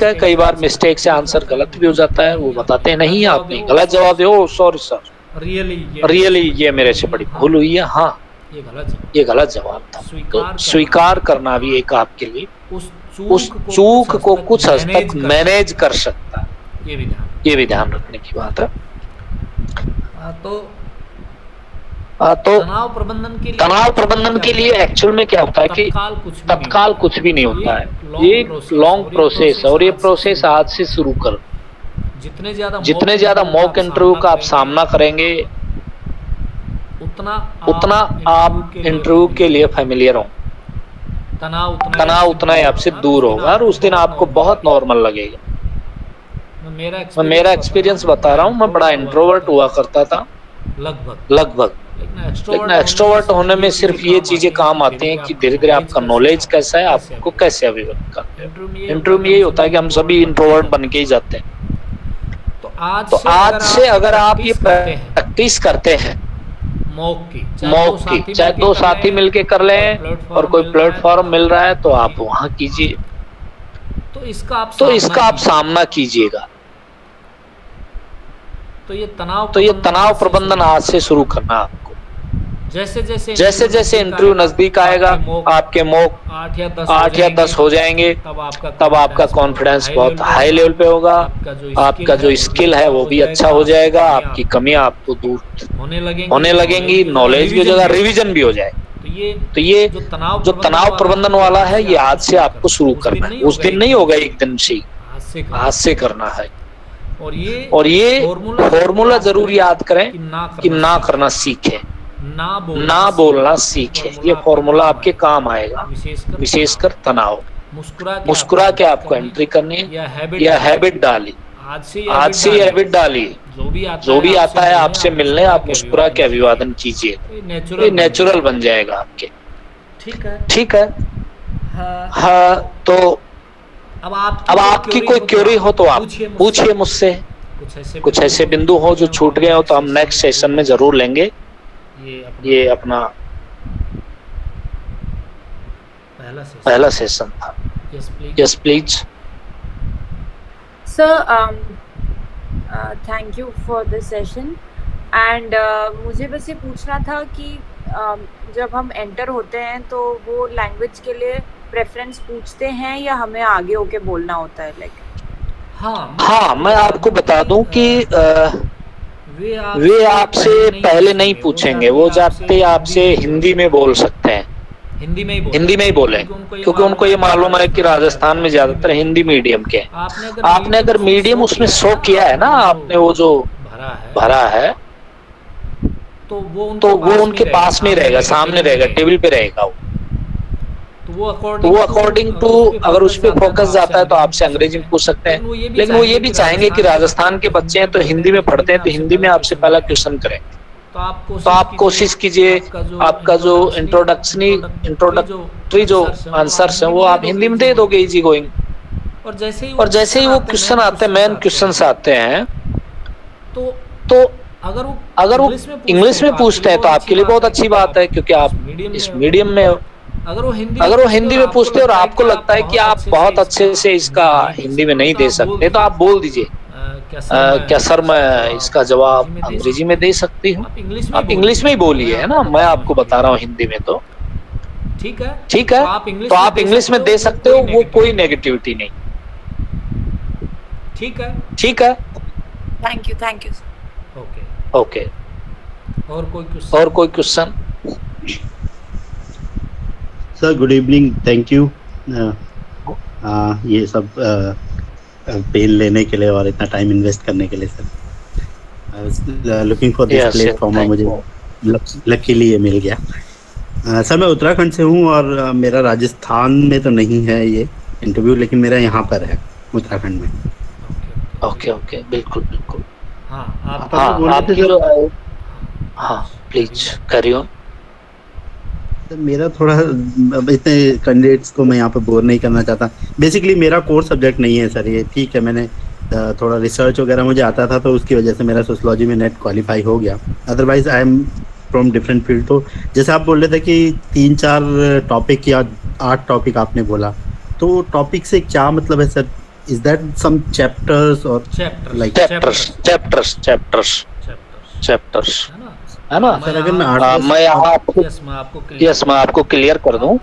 है, कई बार मिस्टेक से आंसर गलत भी हो जाता है, वो बताते नहीं आपने गलत जवाब दिया, सॉरी सर, रियली ये मेरे से बड़ी भूल हुई है, हाँ ये गलत जवाब था। तो स्वीकार करना भी एक आपके लिए उस चूक को कुछ हद तक मैनेज कर सकता है, ये भी ध्यान रखने की बात है। तो तनाव प्रबंधन के लिए एक्चुअल में क्या होता है कि तत्काल कुछ भी नहीं होता है, ये एक लॉन्ग प्रोसेस है, और ये प्रोसेस आज से शुरू करो। जितने ज्यादा मॉक इंटरव्यू का आप सामना करेंगे उतना आप इंटरव्यू के लिए फैमिलियर हो, तनाव उतना ही आपसे दूर होगा, और उस दिन आपको बहुत नॉर्मल लगेगा। मैं मेरा एक्सपीरियंस बता रहा हूँ, मैं बड़ा इंट्रोवर्ट हुआ करता था लगभग, लेकिन एक्सट्रोवर्ट होने में सिर्फ ये चीजें काम आती हैं कि धीरे धीरे आपका नॉलेज कैसा है, आपको कैसे अभिव्यक्त करते हैं। इंटरव्यू में यही होता है कि हम सभी इंट्रोवर्ट बन के ही जाते हैं। तो आज से अगर आप ये प्रैक्टिस करते हैं मॉक की, चाहे 2 साथी मिलके कर लें, और कोई प्लेटफॉर्म मिल रहा है तो आप वहां कीजिए, तो इसका आप सामना कीजिएगा। तो ये तनाव प्रबंधन आज से शुरू करना आपको। जैसे जैसे इंटरव्यू नजदीक आएगा, आपके मॉक 8 या 10 हो जाएंगे, तब आपका कॉन्फिडेंस बहुत हाई लेवल पे होगा, आपका जो स्किल है वो भी अच्छा हो जाएगा, आपकी कमियां आपको दूर होने लगेंगी, नॉलेज भी हो जाएगा, रिवीजन भी हो जाएगा। तो ये जो तनाव प्रबंधन वाला है, ये आज से आपको शुरू करना है, उस दिन नहीं होगा, एक दिन से, आज से करना है। और ये फॉर्मूला जरूर याद करें कि ना करना सीखें, ना बोलना सीखें, ये फॉर्मूला आपके काम आएगा, विशेषकर तनाव। मुस्कुरा के आपको एंट्री करनी है, या हैबिट डाली, आज से ये हैबिट डाली, जो भी आता है आपसे मिलने, आप मुस्कुरा के अभिवादन कीजिए, ये नेचुरल बन जाएगा आपके। ठीक है। हाँ, तो अब आपकी कोई क्वेरी हो तो आप पूछिए मुझसे। कुछ ऐसे बिंदु हो जो छूट गए हो तो हम नेक्स्ट सेशन में जरूर लेंगे। ये अपना पहला सेशन था। Yes please sir, thank you for this session. And मुझे बस ये पूछना था कि जब हम एंटर होते हैं तो वो लैंग्वेज के लिए प्रेफरेंस पूछते हैं या हमें आगे होके बोलना होता है? लाइक हाँ, मैं आपको बता दूं कि वे आपसे पहले नहीं पूछेंगे, वो जाते आपसे हिंदी में बोल सकते हैं, हिंदी में ही बोले, क्योंकि उनको ये मालूम है कि राजस्थान में ज्यादातर हिंदी मीडियम के। आपने अगर मीडियम उसमें शो किया है ना, आपने वो जो भरा है, तो वो उनके पास में रहेगा, सामने रहेगा, टेबल पे रहेगा वो। तो वो अकॉर्डिंग टू अगर उस पर फोकस जाता है तो आपसे अंग्रेजी में पूछ सकते हैं, लेकिन वो ये भी चाहेंगे कि राजस्थान के बच्चे हैं तो हिंदी में पढ़ते हैं तो हिंदी में आपसे पहला क्वेश्चन करें। तो आप कोशिश कीजिए आपका जो इंट्रोडक्टरी जो आंसर्स हैं वो आप हिंदी में दे दोगे इजी गोइंग। और जैसे ही वो क्वेश्चन आते हैं, मेन क्वेश्चन आते हैं, तो अगर वो इंग्लिश में पूछते हैं तो आपके लिए बहुत अच्छी बात है, क्योंकि आप इस मीडियम में हो। अगर वो हिंदी में पूछते हैं और आपको लगता है कि आप बहुत अच्छे से इसका हिंदी में नहीं दे सकते तो आप बोल दीजिए क्या सर मैं इसका जवाब अंग्रेजी में दे सकती हूँ। आप इंग्लिश में ही बोलिए, है ना, मैं आपको बता रहा हूँ हिंदी में। तो ठीक है तो आप इंग्लिश में दे सकते हो, वो कोई नेगेटिविटी नहीं। ठीक है थैंक यू। ओके। और कोई question? Sir good evening, thank you ये सब पेन लेने के लिए और इतना टाइम इन्वेस्ट करने के लिए sir. Looking for this platform, मुझे लकीली ये मिल गया। सर मैं उत्तराखंड से हूँ और मेरा राजस्थान में तो नहीं है ये इंटरव्यू, लेकिन मेरा यहाँ पर है उत्तराखंड में। ओके बिल्कुल। हाँ प्लीज कैरी ऑन। मेरा थोड़ा इतने कैंडिडेट्स को मैं यहाँ पे बोर नहीं करना चाहता। बेसिकली मेरा कोर सब्जेक्ट नहीं है सर ये, ठीक है, मैंने थोड़ा रिसर्च वगैरह मुझे आता था तो उसकी वजह से मेरा सोशियोलॉजी में नेट क्वालिफाई हो गया। Otherwise I am from different field. तो जैसे आप बोल रहे थे कि 3-4 टॉपिक या 8 टॉपिक आपने बोला, तो टॉपिक से क्या मतलब है sir? Is that some chapters और लाइक चैप्टर्स है ना सर? अगर मैं आपको क्लियर कर दूं,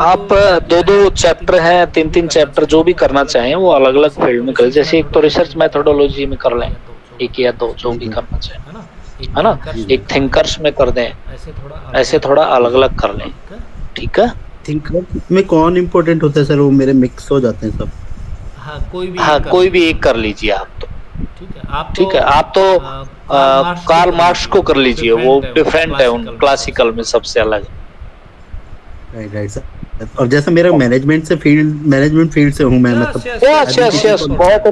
आप 2 चैप्टर हैं, 3 चैप्टर जो भी करना चाहें वो अलग अलग फील्ड में करें। जैसे एक तो रिसर्च मेथोडोलॉजी में कर लें, 1 या 2 जो भी करना चाहें, है ना। एक थिंकर्स में कर दें, ऐसे थोड़ा अलग अलग कर लें। ठीक है। थिंकर्स में कौन इम्पोर्टेंट होता है सर? वो मेरे मिक्स हो जाते हैं सब। कोई भी एक कर लीजिए आप तो। ठीक है आप तो कार्ल मार्क्स को कर लीजिए, वो डिफरेंट है उन क्लासिकल में सबसे अलग। Right sir. और जैसे मेरा मैनेजमेंट फील्ड से हूँ मैं, मतलब यस बहुत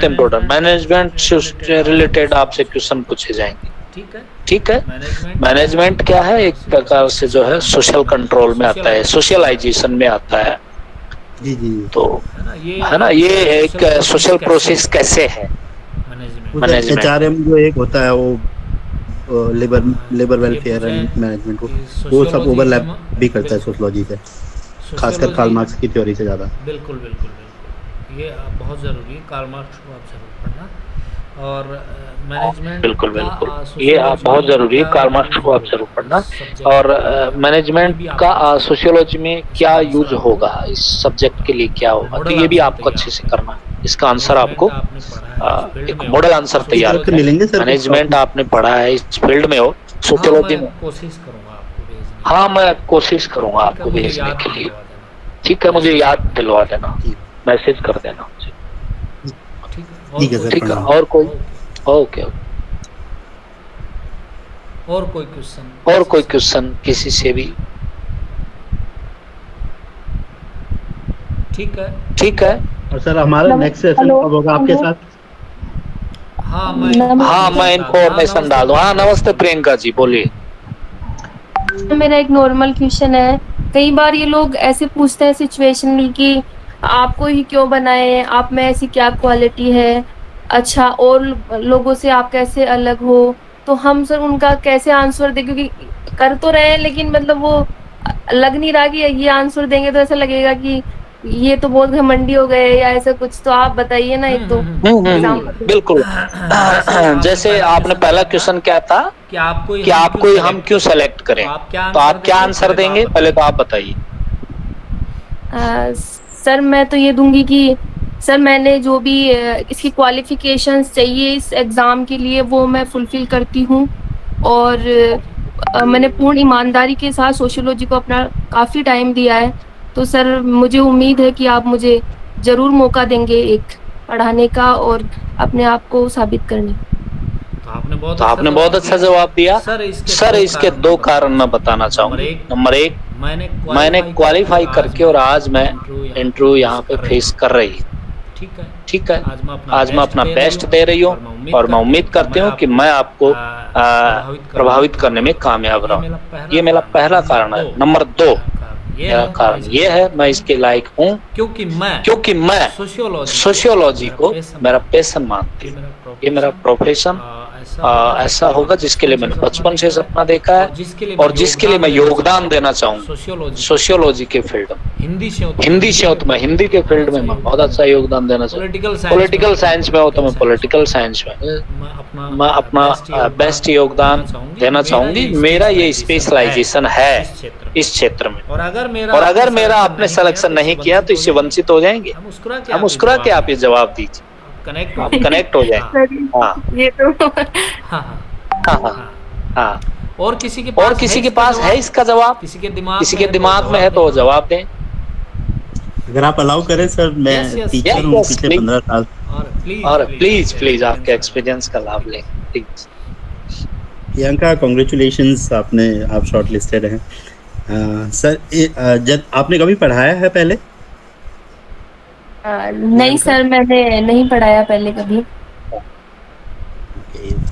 इम्पोर्टेंट मैनेजमेंट से रिलेटेड आपसे क्वेश्चन पूछे जाएंगे। ठीक है। मैनेजमेंट क्या है? एक प्रकार से जो है सोशल कंट्रोल में आता है, सोशलाइजेशन में आता है। जी तो है ना, ये एक सोशल प्रोसेस कैसे है मैनेजमेंट। एचआरएम जो एक होता है वो लेबर वेलफेयर एंड मैनेजमेंट, वो सब ओवरलैप भी करता है सोशियोलॉजी से, खासकर कार्ल मार्क्स की थ्योरी से ज्यादा। बिल्कुल ये बहुत जरूरी है। कार्ल मार्क्स को आप जरूर पढ़ना। और मैनेजमेंट बिल्कुल ये बहुत जरूरी है, कार्ल मार्क्स को आप जरूर पढ़ना। और मैनेजमेंट का सोशियोलॉजी में क्या यूज होगा, इस सब्जेक्ट के लिए क्या होगा, तो ये भी आपको अच्छे से करना है। इसका आंसर आपको एक मॉडल आंसर तैयार मिलेंगे सर। मैनेजमेंट आपने पढ़ा है, इस फील्ड में हो, सोशियोलॉजी में। कोशिश करूंगा आपको भेजने। हाँ मैं कोशिश करूंगा आपको भेजने के लिए। ठीक है, मुझे याद दिलवा देना, मैसेज कर देना मुझे। ठीक है। और कोई? ओके। और कोई क्वेश्चन किसी से भी? ठीक है। और सर हमारा नेक्स्ट सेशन कब होगा आपके साथ? हाँ मैं इन्फॉर्मेशन डाल दूँ। हाँ नमस्ते प्रियंका जी, बोलिए। मेरा एक नॉर्मल क्वेश्चन है। कई बार ये लोग ऐसे पूछते हैं सिचुएशनली कि आपको ही क्यों बनाए, आप में ऐसी क्या क्वालिटी है, अच्छा और लोगों से आप कैसे अलग हो। तो हम सर उनका कैसे आंसर दें, क्योंकि कर तो रहे हैं लेकिन मतलब वो लग नहीं रहा कि ये आंसर देंगे तो ऐसा लगेगा कि ये तो बहुत घमंडी हो गए या ऐसा कुछ। तो आप बताइए ना एक तो बिल्कुल। जैसे आपने पहला क्वेश्चन क्या था कि आपको हम क्यों सेलेक्ट करें, तो आप क्या आंसर देंगे, पहले तो आप बताइए। सर मैं तो ये दूंगी कि सर मैंने जो भी इसकी क्वालिफिकेशंस चाहिए इस एग्ज़ाम के लिए वो मैं फुलफिल करती हूँ। और मैंने पूर्ण ईमानदारी के साथ सोशियोलॉजी को अपना काफ़ी टाइम दिया है। तो सर मुझे उम्मीद है कि आप मुझे ज़रूर मौका देंगे एक पढ़ाने का और अपने आप को साबित करने। तो आपने बहुत अच्छा जवाब दिया। सर इसके 2 कारण मैं बताना चाहूँगा। नंबर 1, मैंने क्वालिफाई करके और आज मैं इंटरव्यू यहाँ पे फेस कर रही हूँ। ठीक है, आज मैं अपना बेस्ट दे रही हूँ और मैं उम्मीद करती हूँ कि मैं आपको प्रभावित करने में कामयाब रहूँ। ये मेरा पहला कारण है। नंबर 2 मेरा कारण ये है, मैं इसके लायक हूँ क्योंकि मैं सोशियोलॉजी को मेरा पैशन मानती हूँ। ये मेरा प्रोफेशन ऐसा होगा जिसके लिए मैंने बचपन से सपना देखा है और जिसके लिए मैं योगदान देना चाहूँगा सोशियोलॉजी के फील्ड में। हिंदी से हो तो मैं हिंदी के फील्ड में मैं बहुत अच्छा योगदान देना चाहूँगा। पॉलिटिकल साइंस में हो तो मैं पॉलिटिकल साइंस में मैं अपना बेस्ट योगदान देना चाहूंगी। मेरा ये स्पेशलाइजेशन है इस क्षेत्र में। और अगर मेरा आपने सिलेक्शन नहीं किया तो इससे वंचित हो जाएंगे। हम मुस्कुरा के आप ये जवाब दीजिए, आप कनेक्ट हो जाएंगे। हाँ ये तो हाँ। और किसी के पास है इसका जवाब, किसी के दिमाग में है तो जवाब दें। अगर आप अलाउ करें सर, मैं टीचर हूँ पिछले 15 साल और प्लीज आपके एक्सपीरियंस का लाभ लें प्लीज। प्रियंका, कॉन्ग्रेचुलेशंस, आप शॉर्ट लिस्टेड हैं। सर जब आपने कभी पढ़ाया है पहले? नहीं सर, मैंने नहीं पढ़ाया पहले कभी।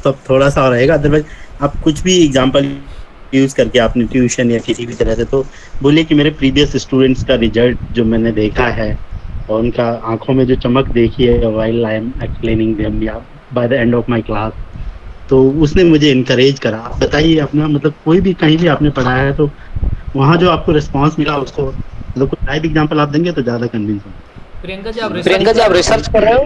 तब थोड़ा सा और रहेगा, अदरवाइज आप कुछ भी एग्जांपल यूज करके आपने ट्यूशन या किसी भी तरह से तो बोलिए कि मेरे प्रीवियस स्टूडेंट्स का रिजल्ट जो मैंने देखा है और उनका आंखों में जो चमक देखी है while I am explaining them या by the end of my class, तो उसने मुझे इनकरेज करा। आप बताइए अपना, मतलब कोई भी कहीं भी आपने पढ़ाया है तो वहाँ जो आपको रिस्पांस मिला उसको, मतलब कोई लाइव एग्जांपल आप देंगे तो ज्यादा कन्विंस हो। प्रियंका जी आप रिसर्च कर रहे हो?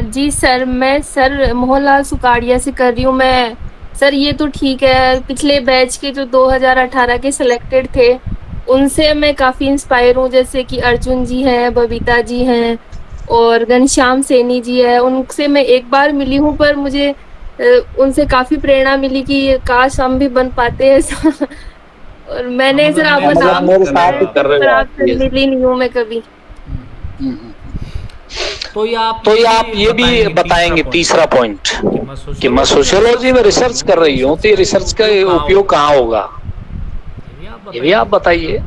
जी सर, मैं सर मोहनलाल सुकाड़िया से कर रही हूँ। मैं सर ये तो ठीक है, पिछले बैच के जो 2018 के सिलेक्टेड थे उनसे मैं काफ़ी इंस्पायर हूँ। जैसे कि अर्जुन जी हैं, बबीता जी हैं और घनश्याम सैनी जी है। उनसे मैं एक बार मिली हूँ पर मुझे उनसे काफ़ी प्रेरणा मिली कि काश हम भी बन पाते हैं। और मैंने सर आपका नाम मिली नहीं हूँ मैं कभी। तो ये आप ये भी बताएंगे तीसरा पॉइंट कि मैं सोशियोलॉजी में रिसर्च कर रही हूँ, तो ये रिसर्च का उपयोग कहाँ होगा, ये भी आप बताइए।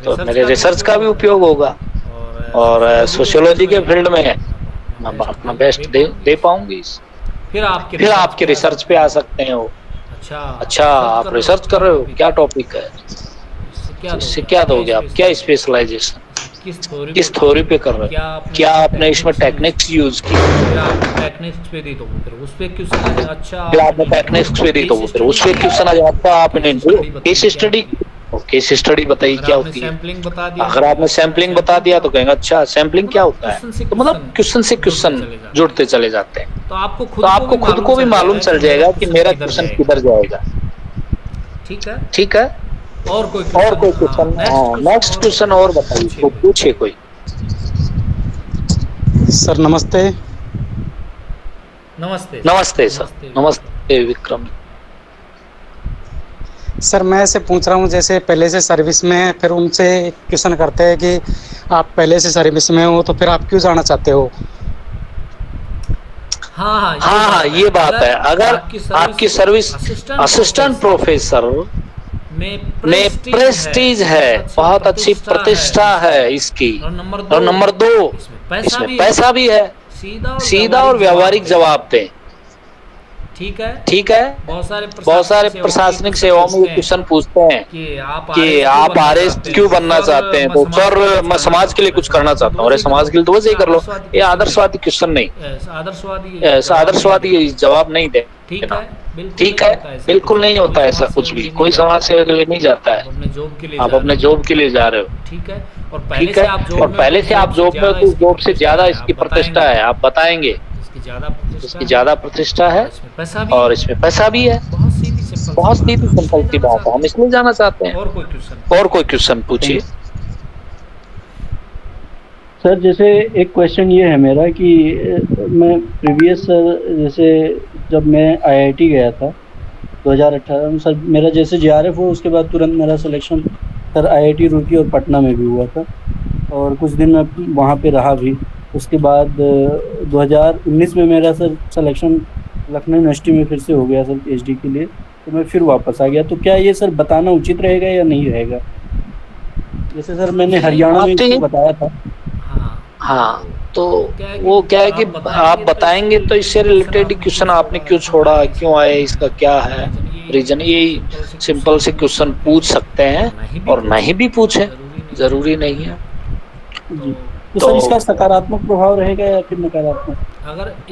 तो मेरे रिसर्च का भी उपयोग होगा और सोशियोलॉजी के फील्ड में मैं अपना बेस्ट दे पाऊंगी। फिर आपके रिसर्च पे आ सकते हैं वो। अच्छा आप रिसर्च कर रहे हो, क्या टॉपिक है, इससे क्या दोगे आप, क्या स्पेशलाइजेशन, किस थ्योरी पे कर रहे हो, क्या आपने इसमें टेक्निक्स यूज की, फिर आपने टेक्निक्स पे दी तो फिर उस पे क्वेश्चन अच्छा, फिर आपने टेक्निक्स पे दी तो फिर उस पे क्वेश्चन आ जाता है। आपने केस स्टडी बताइए क्या होती है। अगर आपने सैम्पलिंग बता दिया तो कहेंगे अच्छा सैम्पलिंग क्या होता है, तो मतलब क्वेश्चन से क्वेश्चन जुड़ते चले जाते हैं। तो आपको खुद को भी मालूम चल जाएगा कि मेरा क्वेश्चन किधर जाएगा। ठीक है। और कोई क्वेश्चन? नेक्स्ट क्वेश्चन और बताइए, तो पूछिए कोई। सर नमस्ते। सर नमस्ते विक्रम। सर मैं ऐसे पूछ रहा हूँ, जैसे पहले से सर्विस में है, फिर उनसे क्वेश्चन करते हैं कि आप पहले से सर्विस में हो तो फिर आप क्यों जाना चाहते हो। हाँ ये बात है। अगर आपकी सर्विस असिस्टेंट प्रोफेसर में प्रेस्टीज है, बहुत अच्छी प्रतिष्ठा है इसकी, और नंबर 2 इसमें पैसा भी है, सीधा और व्यावहारिक जवाब दें। ठीक है। बहुत सारे प्रशासनिक सेवाओं में क्वेश्चन पूछते हैं कि आप आरएस क्यों बनना चाहते हैं, तो सर मैं समाज के लिए कुछ करना चाहता हूँ। अरे समाज के लिए तो वैसे ही कर लो। ये आदर्शवादी क्वेश्चन नहीं, आदर्शवादी जवाब नहीं दे। ठीक है, बिल्कुल नहीं होता ऐसा कुछ भी। कोई समाज सेवा के लिए नहीं जाता है, आप अपने जॉब के लिए जा रहे हो। ठीक है। और पहले से आप जॉब में हो तो जॉब से ज्यादा इसकी प्रतिष्ठा है, आप बताएंगे इसकी ज्यादा प्रतिष्ठा है और इसमें पैसा भी है। बहुत सीधी सिंपल सी बात है, हम इसलिए जाना चाहते हैं। और कोई क्वेश्चन पूछिए। सर जैसे एक क्वेश्चन ये है मेरा कि मैं प्रीवियस जैसे जब मैं आईआईटी गया था 2018 में, सर मेरा जैसे जेआरएफ हुआ उसके बाद तुरंत मेरा सिलेक्शन सर आईआईटी रुड़की और पटना में भी हुआ था और कुछ दिन मैं वहाँ पे रहा भी। उसके बाद 2019 में मेरा सर सिलेक्शन लखनऊ यूनिवर्सिटी में फिर से हो गया सर पीएचडी के लिए। तो मैं फिर वापस आ गया। तो क्या ये सर बताना उचित रहेगा या नहीं रहेगा? जैसे सर मैंने हरियाणा में इसको बताया था। हाँ, तो वो क्या है कि आप बताएंगे तो इससे रिलेटेड क्वेश्चन आपने क्यों छोड़ा, क्यों आए, इसका क्या है रीजन, यही सिंपल से क्वेश्चन पूछ सकते हैं और नहीं भी पूछे, जरूरी नहीं है। जी, तो सर इसका सकारात्मक प्रभाव रहेगा या फिर नकारात्मक?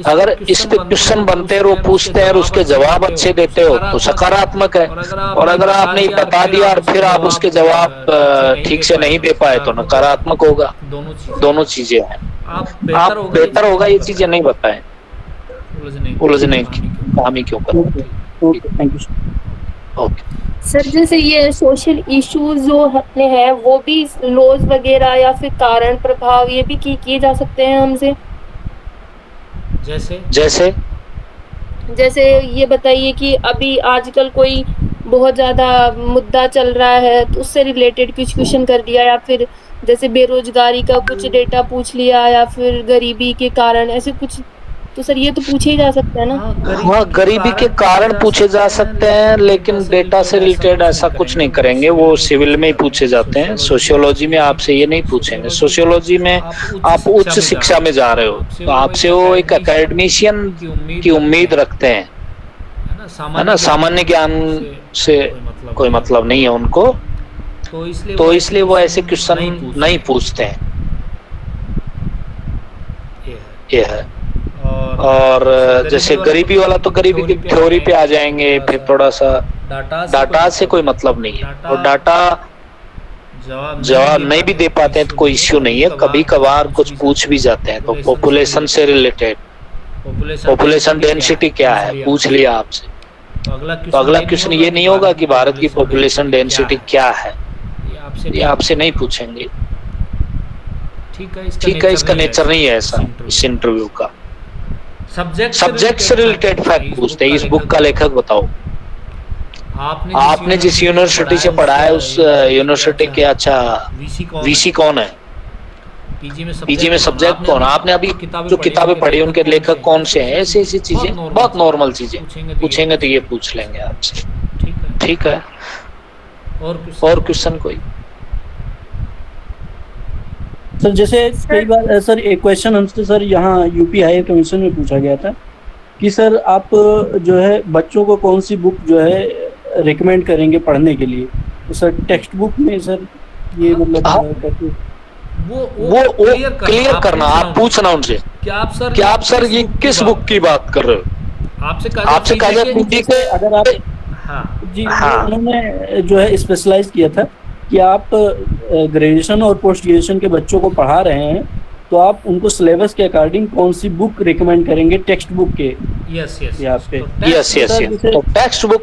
अगर इस पे क्वेश्चन बनते हैं, वो पूछते हैं और उसके जवाब अच्छे देते हो तो सकारात्मक है, और अगर आपने बता दिया और फिर आप उसके जवाब ठीक से नहीं दे पाए तो नकारात्मक होगा। दोनों चीजें हैं। आप बेहतर होगा ये चीजें नहीं बताएं, उलझने की काम ही क्यों करें। Thank you sir. Okay sir जैसे ये सोशल इश्यूज जो अपने हैं वो भी लॉज वगैरह या फिर कारण प्रभाव ये भी किए जा सकते हैं हमसे? जैसे जैसे ये बताइए कि अभी आजकल कोई बहुत ज़्यादा मुद्दा चल रहा है तो उससे रिलेटेड कुछ क्वेश्चन कर दिया, या फिर जैसे बेरोजगारी का कुछ डेटा पूछ लिया, या फिर गरीबी के कारण ऐसे कुछ, तो सर ये तो पूछे ही जा सकता है ना? हाँ, गरीबी के कारण पूछे जा सकते हैं, लेकिन डेटा से रिलेटेड ऐसा कुछ नहीं करेंगे, वो सिविल में ही पूछे जाते हैं। सोशियोलॉजी में आपसे ये नहीं पूछेंगे। सोशियोलॉजी में आप उच्च शिक्षा में जा रहे हो तो आपसे वो एक एकेडमिशियन की उम्मीद रखते हैं, है ना, सामान्य ज्ञान से कोई मतलब नहीं है उनको, तो इसलिए वो ऐसे क्वेश्चन नहीं पूछते हैं। ये है। और जैसे गरीबी वाला तो गरीबी की थ्योरी पे आ जाएंगे, फिर थोड़ा सा डाटा से कोई मतलब नहीं है, और डाटा जवाब नहीं भी दे पाते हैं तो कोई इश्यू नहीं है। कभी कभार कुछ पूछ भी जाते हैं तो पॉपुलेशन से रिलेटेड, पॉपुलेशन डेंसिटी क्या है पूछ लिया आपसे, तो अगला क्वेश्चन ये नहीं होगा कि भारत की पॉपुलेशन डेंसिटी क्या है, ये आपसे नहीं पूछेंगे। ठीक है, इसका नेचर नहीं है ऐसा इस इंटरव्यू का। सब्जेक्ट से रिलेटेड फैक्ट पूछते हैं। इस बुक का लेखक बताओ, आपने जिस यूनिवर्सिटी से पढ़ा है उस यूनिवर्सिटी के अच्छा वीसी कौन है, पीजी में सब्जेक्ट कौन, आपने अभी जो किताबें पढ़ी उनके लेखक कौन से हैं, ऐसी चीजें, बहुत नॉर्मल चीजें पूछेंगे तो ये पूछ लेंगे आपसे। ठीक है, और क्वेश्चन कोई? सर जैसे कई बार सर एक क्वेश्चन हमसे सर यहाँ यूपी हायर कमीशन में पूछा गया था कि सर आप जो है बच्चों को कौन सी बुक जो है रिकमेंड करेंगे पढ़ने के लिए, तो सर टेक्स्ट बुक में सर ये मतलब वो क्लियर करना, आप पूछना उनसे कि आप सर ये किस बुक की बात कर रहे हो। आपसे कहा पीजी के, अगर आप जी उन्होंने जो है स्पेशलाइज किया था कि आप ग्रेजुएशन और पोस्ट ग्रेजुएशन के बच्चों को पढ़ा रहे हैं तो आप उनको सिलेबस के अकॉर्डिंग कौन सी बुक रिकमेंड करेंगे टेक्स्ट बुक के? यस तो टेक्स्ट बुक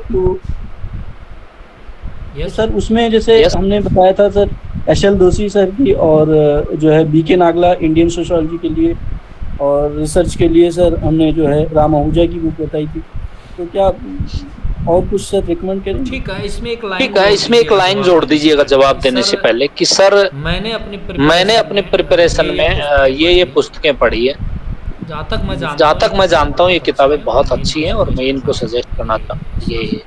सर उसमें जैसे हमने बताया था सर एच.एल. दोशी सर की, और जो है बी.के. नागला इंडियन सोशियोलॉजी के लिए, और रिसर्च के लिए सर हमने जो है राम आहूजा की बुक बताई थी। तो क्या और कुछ सर रिकमेंड करें? ठीक है, इसमें एक लाइन जोड़ दीजिएगा जवाब देने से पहले कि सर मैंने अपने प्रिपरेशन में ये पुस्तकें पढ़ी है, जहाँ तक मैं जानता हूँ ये किताबें बहुत अच्छी हैं और मैं इनको सजेस्ट करना चाहता हूँ। ये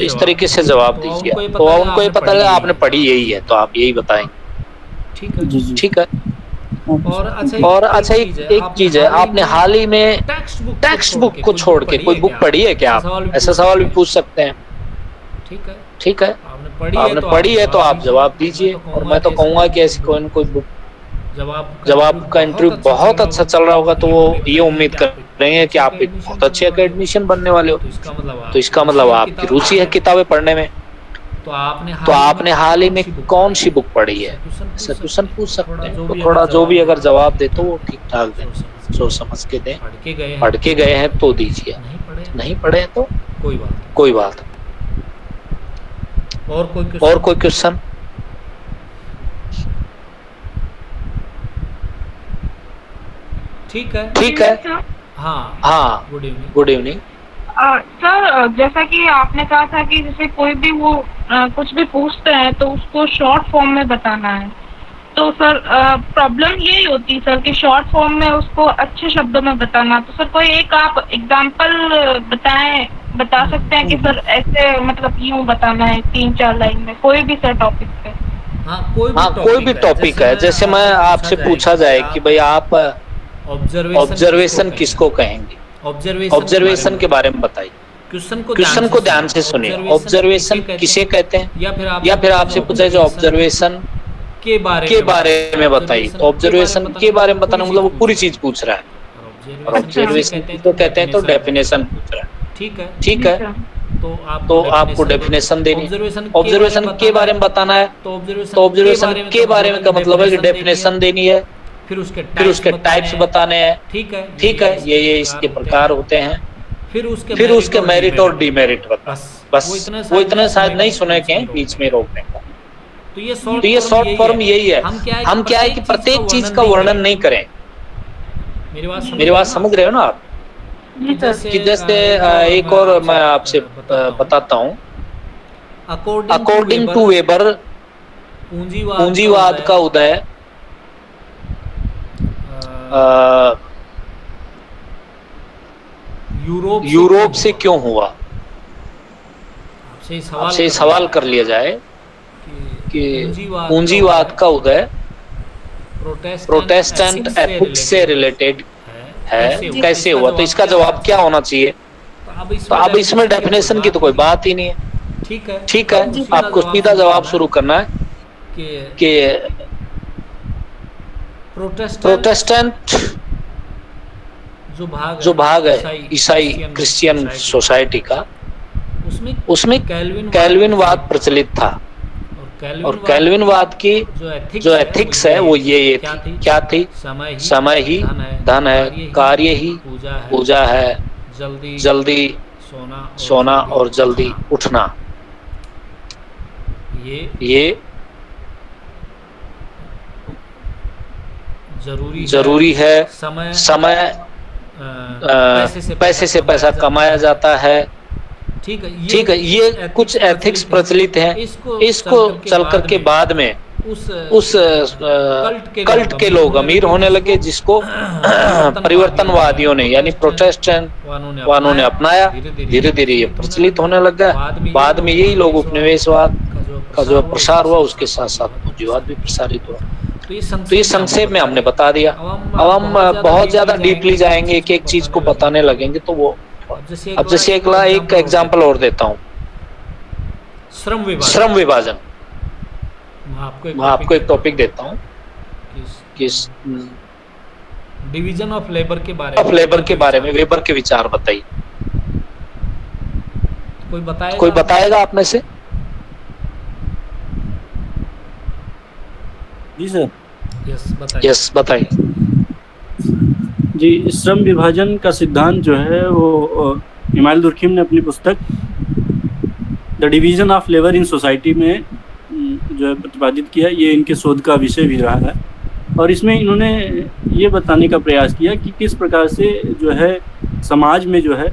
इस तरीके से जवाब दीजिए, तो उनको ये पता लगा आपने पढ़ी यही है तो आप यही बताएंगे। ठीक है। और अच्छा एक चीज है, आपने हाल ही में टेक्स्ट बुक को छोड़ के कोई बुक पढ़ी है क्या? आप ऐसा सवाल भी पूछ सकते हैं। ठीक है, आपने पढ़ी है तो आप जवाब दीजिए, और मैं तो कहूँगा कि ऐसी कोई बुक, जब आपका इंटरव्यू बहुत अच्छा चल रहा होगा तो वो ये उम्मीद कर रहे हैं कि आप एक बहुत अच्छे एकेडमिशियन बनने वाले हो, तो इसका मतलब आपकी रुचि है किताबें पढ़ने में। तो आपने हाल ही में कौन सी बुक पढ़ी है, ऐसा क्वेश्चन पूछ सकते हैं। तो थोड़ा जो भी अगर जवाब दे तो वो ठीक ठाक दें, सोच समझ के दें। पढ़ के गए हैं तो दीजिए, नहीं पढ़े हैं तो कोई बात। और कोई क्वेश्चन? ठीक है। हाँ, गुड इवनिंग। सर जैसा कि आपने कहा था कि जैसे कोई भी वो कुछ भी पूछते हैं तो उसको शॉर्ट फॉर्म में बताना है, तो सर प्रॉब्लम यही होती सर कि शॉर्ट फॉर्म में उसको अच्छे शब्दों में बताना। तो सर कोई एक आप एग्जांपल बताएं, बता सकते हैं कि सर ऐसे मतलब यूं बताना है 3-4 लाइन में, कोई भी सर टॉपिक पे? हाँ कोई भी टॉपिक है, जैसे मैं आपसे पूछा जाए कि भाई आप ऑब्जर्वेशन किसको कहेंगे, ऑब्जर्वेशन के बारे में बताइए। क्वेश्चन को ध्यान से सुनिए, ऑब्जर्वेशन किसे कहते हैं, या फिर आपसे पूछा है जो ऑब्जर्वेशन के बारे में बताइए। तो ऑब्जर्वेशन के बारे में बताना मतलब वो पूरी चीज पूछ रहा है, और ऑब्जर्वेशन तो कहते हैं तो डेफिनेशन पूछ रहा है। ठीक है, तो आपको डेफिनेशन देनी है। ऑब्जर्वेशन के बारे में बताना है तो ऑब्जर्वेशन के बारे में का मतलब है कि डेफिनेशन देनी है, फिर उसके टाइप्स बताने हैं। ठीक है, ये इसके प्रकार होते हैं, फिर उसके मेरिट और डीमेरिट बता। बस वो इतने शायद नहीं सुने के हैं, बीच में रोकने का। तो ये शॉर्ट फॉर्म यही है। हम क्या है कि प्रत्येक चीज का वर्णन नहीं करें। मेरी बात समझ रहे हो ना आप? कि जैसे एक और मैं आपसे बताता हूँ। अकॉर्डिंग टू वेबर पूंजीवाद का उदय यूरोप से क्यों हुआ? आपसे सवाल कर लिया जाए कि पूंजीवाद का उदय प्रोटेस्टेंट एथिक्स से रिलेटेड है, कैसे हुआ? तो इसका जवाब क्या होना चाहिए? तो अब इसमें डेफिनेशन की तो कोई बात ही नहीं है। ठीक है, आपको सीधा जवाब शुरू करना है कि प्रोटेस्टेंट जो भाग है ईसाई क्रिश्चियन सोसाइटी का, उसमें कैल्विनवाद प्रचलित था, और कैल्विनवाद की जो एथिक्स है वो ये थी। क्या थी? समय ही धन है, कार्य ही पूजा है, जल्दी सोना और जल्दी उठना। ये जरूरी है। समय पैसे से पैसा कमाया जाता है। ठीक है, ये कुछ एथिक्स प्रचलित हैं। इसको चल करके बाद में उस कल्ट के लोग अमीर होने लगे, जिसको परिवर्तनवादियों ने यानी प्रोटेस्टेंट वालों ने अपनाया। धीरे धीरे ये प्रचलित होने लगा। बाद में यही लोग उपनिवेशवाद का जो प्रसार हुआ, उसके साथ साथ पूंजीवाद भी प्रसारित हुआ। तो ये संक्षेप में हमने बता दिया। अब हम बहुत ज्यादा डीपली जाएंगे, एक एक चीज को बताने लगेंगे तो वो। अब जैसे एक एग्जांपल और देता हूँ, श्रम विभाजन। मैं आपको एक टॉपिक देता हूँ कि डिवीजन ऑफ लेबर के बारे में वेबर के विचार बताइए। कोई बताएगा आप में से? जी सर। यस बताइए। जी, श्रम विभाजन का सिद्धांत जो है वो इमाइल दुर्खिम ने अपनी पुस्तक the division of labour in society में जो है प्रतिपादित किया। ये इनके शोध का विषय भी रहा है, और इसमें इन्होंने ये बताने का प्रयास किया कि किस प्रकार से जो है समाज में जो है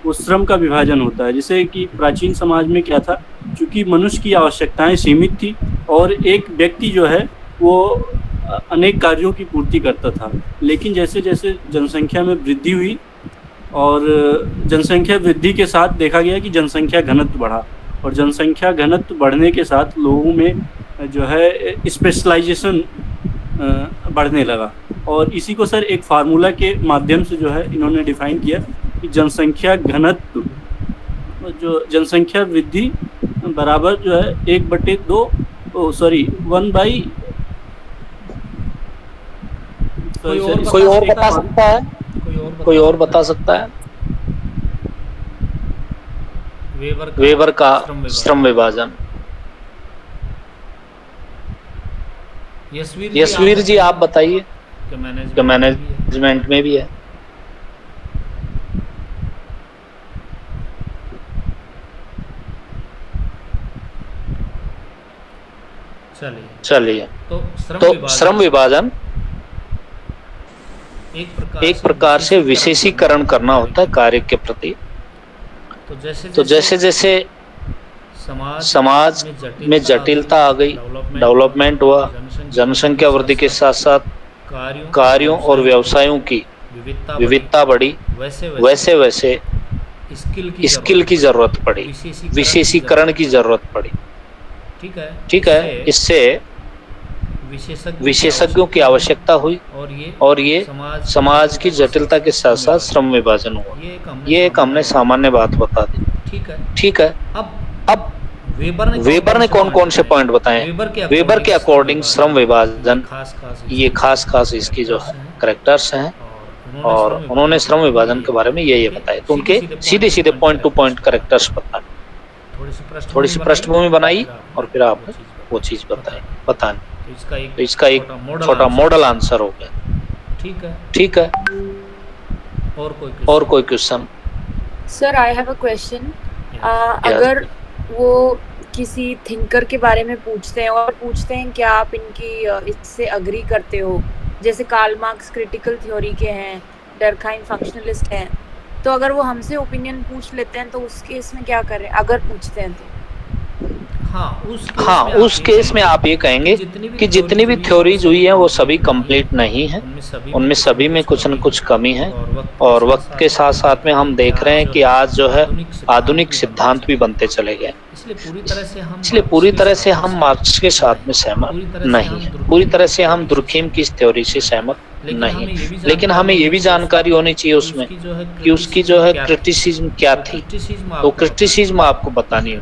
वो श्रम का विभाजन होता है। जैसे कि प्राचीन समाज में क्या था, चूँकि मनुष्य की आवश्यकताएं सीमित थी और एक व्यक्ति जो है वो अनेक कार्यों की पूर्ति करता था। लेकिन जैसे जैसे जनसंख्या में वृद्धि हुई, और जनसंख्या वृद्धि के साथ देखा गया कि जनसंख्या घनत्व बढ़ा, और जनसंख्या घनत्व बढ़ने के साथ लोगों में जो है स्पेशलाइजेशन बढ़ने लगा। और इसी को सर एक फार्मूला के माध्यम से जो है इन्होंने डिफाइन किया कि जनसंख्या घनत्व, जो जनसंख्या वृद्धि बराबर जो है 1/2 1/। कोई और बता सकता है? कोई और बता सकता है? वेबर का श्रम विभाजन। यशवीर जी आप बताइए, मैनेजमेंट में भी है। चलिए, तो श्रम विभाजन एक प्रकार से विशेषीकरण करना होता है कार्य के प्रति। तो जैसे जैसे समाज में जटिलता आ गई, डेवलपमेंट हुआ, जनसंख्या वृद्धि के साथ साथ कार्यों और व्यवसायों की विविधता बढ़ी, वैसे वैसे स्किल की जरूरत पड़ी, विशेषीकरण की जरूरत पड़ी। ठीक है, इससे विशेषज्ञों की आवश्यकता हुई और ये समाज की जटिलता के साथ साथ श्रम विभाजन हुआ। ये एक हमने सामान्य बात बता दी। ठीक है, अब वेबर ने कौन कौन से पॉइंट बताए? वेबर के अकॉर्डिंग श्रम विभाजन ये खास इसकी जो है करेक्टर्स हैं, और उन्होंने श्रम विभाजन के बारे में ये बताए। तो उनके सीधे सीधे पॉइंट टू पॉइंट करेक्टर्स बताए, थोड़ी सी पृष्ठभूमि बनाई और फिर आप वो चीज बताएं। तो इसका एक छोटा मॉडल आंसर हो गया। ठीक है, और कोई question? Sir I have a question. अगर वो किसी थिंकर के बारे में पूछते हैं और पूछते हैं क्या आप इनकी इससे अग्री करते हो, जैसे कार्ल मार्क्स क्रिटिकल थ्योरी के हैं, डर्कहाइम फंक्शनलिस्ट हैं, तो अगर वो हमसे ओपिनियन पूछ लेते हैं तो उस केस में क्या करें, अगर पूछते हैं तो? उस केस में आप ये कहेंगे कि जितनी भी थ्योरीज हुई है वो सभी कंप्लीट नहीं है, उनमें सभी में कुछ न कुछ कमी है, और वक्त के साथ साथ में हम देख रहे हैं कि आज जो है आधुनिक सिद्धांत भी बनते चले गए। इसलिए पूरी तरह से हम मार्क्स के साथ में सहमत नहीं है, पूरी तरह से हम दुर्खीम की इस थ्योरी से सहमत नहीं, लेकिन हमें ये भी जानकारी होनी चाहिए उसमें कि उसकी जो है क्रिटिसिज्म क्या थी। तो क्रिटिसिज्म आपको बतानी है।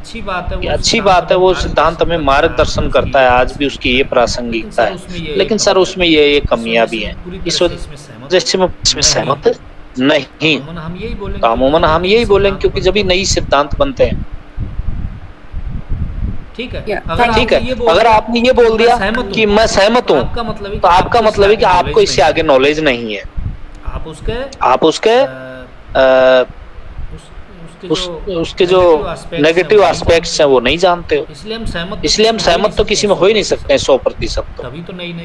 अच्छी बात है, वो सिद्धांत हमें मार्गदर्शन करता है, आज भी उसकी ये प्रासंगिकता है, लेकिन सर उसमें ये कमियां भी हैं। इस वजह से मैं इसमें सहमत नहीं। तो अमूमन हम यही बोलेंगे क्योंकि जब भी नई सिद्धांत बनते हैं। ठीक है, अगर आपने ये बोल दिया कि मैं सहमत हूँ, तो आपका मतलब है कि आपको इससे आगे नॉलेज नहीं है, आप उसके उसके जो नेगेटिव एस्पेक्ट्स हैं वो नहीं जानते हो। इसलिए हम सहमत तो किसी में हो ही नहीं सकते हैं 100%।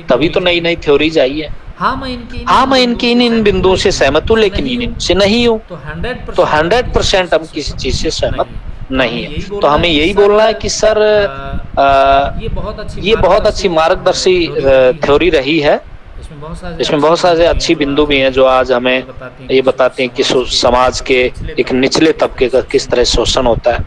तभी तो नई नई थ्योरीज आई है। हाँ, मैं इनकी इन बिंदुओं से सहमत हूँ, लेकिन इनसे नहीं हूँ। तो 100% हम किसी चीज से सहमत नहीं है। तो हमें यही बोलना है कि सर ये बहुत अच्छी मार्गदर्शी थ्योरी रही है, इसमें बहुत सारे अच्छी बिंदु भी हैं जो आज हमें ये बताते हैं कि समाज के एक निचले तबके का किस तरह शोषण होता है,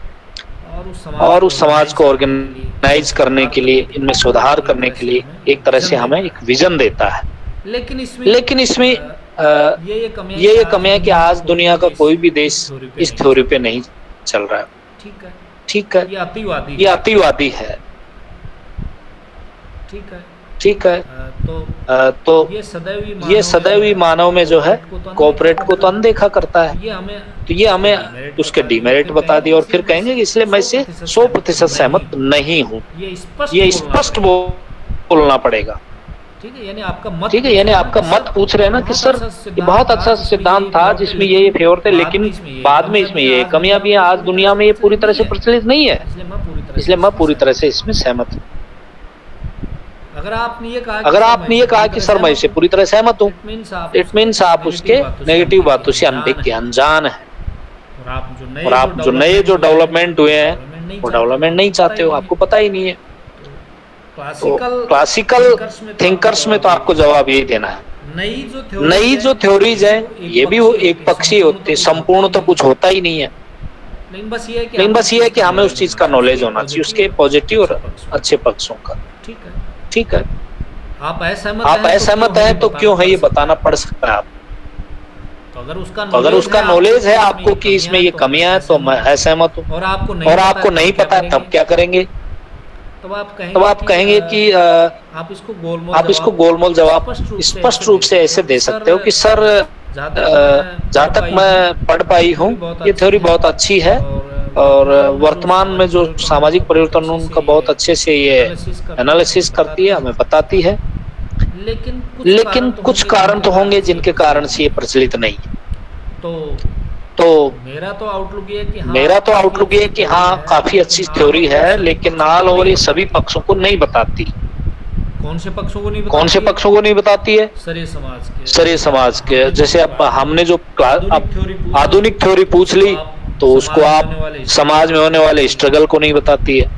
और उस समाज को ऑर्गेनाइज करने के लिए, इनमें सुधार करने के लिए एक तरह से हमें एक विजन देता है। लेकिन इसमें ये कमियां है कि आज दुनिया का कोई भी देश इस थ्योरी पे नहीं चल रहा है। ठीक है, ये अतिवादी है। ठीक है, तो ये सदैव ही मानव में जो है कोऑपरेट को तो अनदेखा करता है। तो ये हमें उसके डिमेरिट बता दिया और फिर कहेंगे कि इसलिए मैं इससे 100% सहमत नहीं हूँ। ये स्पष्ट बोलना पड़ेगा। ठीक है, यानी आपका मत पूछ रहे हैं ना कि सर ये बहुत अच्छा सिद्धांत था जिसमें ये फेवर थे, लेकिन बाद में इसमें ये कमियां भी हैं, आज दुनिया में ये पूरी तरह से प्रचलित नहीं है, इसलिए मैं पूरी तरह से इसमें सहमत हूँ। अगर आपने ये कहा कि सर मैं इससे पूरी तरह सहमत हूँ, इट मीन्स आप उसके नेगेटिव बातों से अनजान है, और आप जो नए डेवलपमेंट हुए हैं वो डेवलपमेंट नहीं चाहते हो, आपको पता ही नहीं है। तो क्लासिकल थिंकर्स में तो आपको जवाब यही देना है। नई जो थ्योरीज है ये भी वो एक पक्षी होते, संपूर्ण तो कुछ होता ही नहीं है। लेकिन बस ये है कि हमें उस चीज का नॉलेज होना चाहिए, उसके पॉजिटिव और अच्छे पक्षों का। ठीक है, आप असहमत हैं तो क्यों है ये बताना पड़ सकता है आपको। तो अगर उसका नॉलेज है आपको कि इसमें ये कमियां हैं तो मैं असहमत हूँ, और आपको नहीं पता है तब क्या करेंगे। तब आप कहेंगे कि आप इसको गोलमोल जवाब स्पष्ट रूप से ऐसे दे सकते हो कि सर जहाँ तक मैं पढ़ पाई हूँ ये थ्योरी बहुत अच्छी है, और वर्तमान में जो सामाजिक परिवर्तन उनका बहुत अच्छे से ये एनालिसिस करती है, हमें बताती है। लेकिन कुछ कारण तो होंगे जिनके कारण से ये प्रचलित नहीं है। तो मेरा तो आउटलुक ये है कि हाँ काफी अच्छी थ्योरी है, लेकिन नाल और ये सभी पक्षों को नहीं बताती। कौन से पक्षों को नहीं बताती है? सरे समाज के। जैसे अब हमने जो आधुनिक थ्योरी पूछ ली तो उसको आप समाज में होने वाले स्ट्रगल को नहीं बताती है।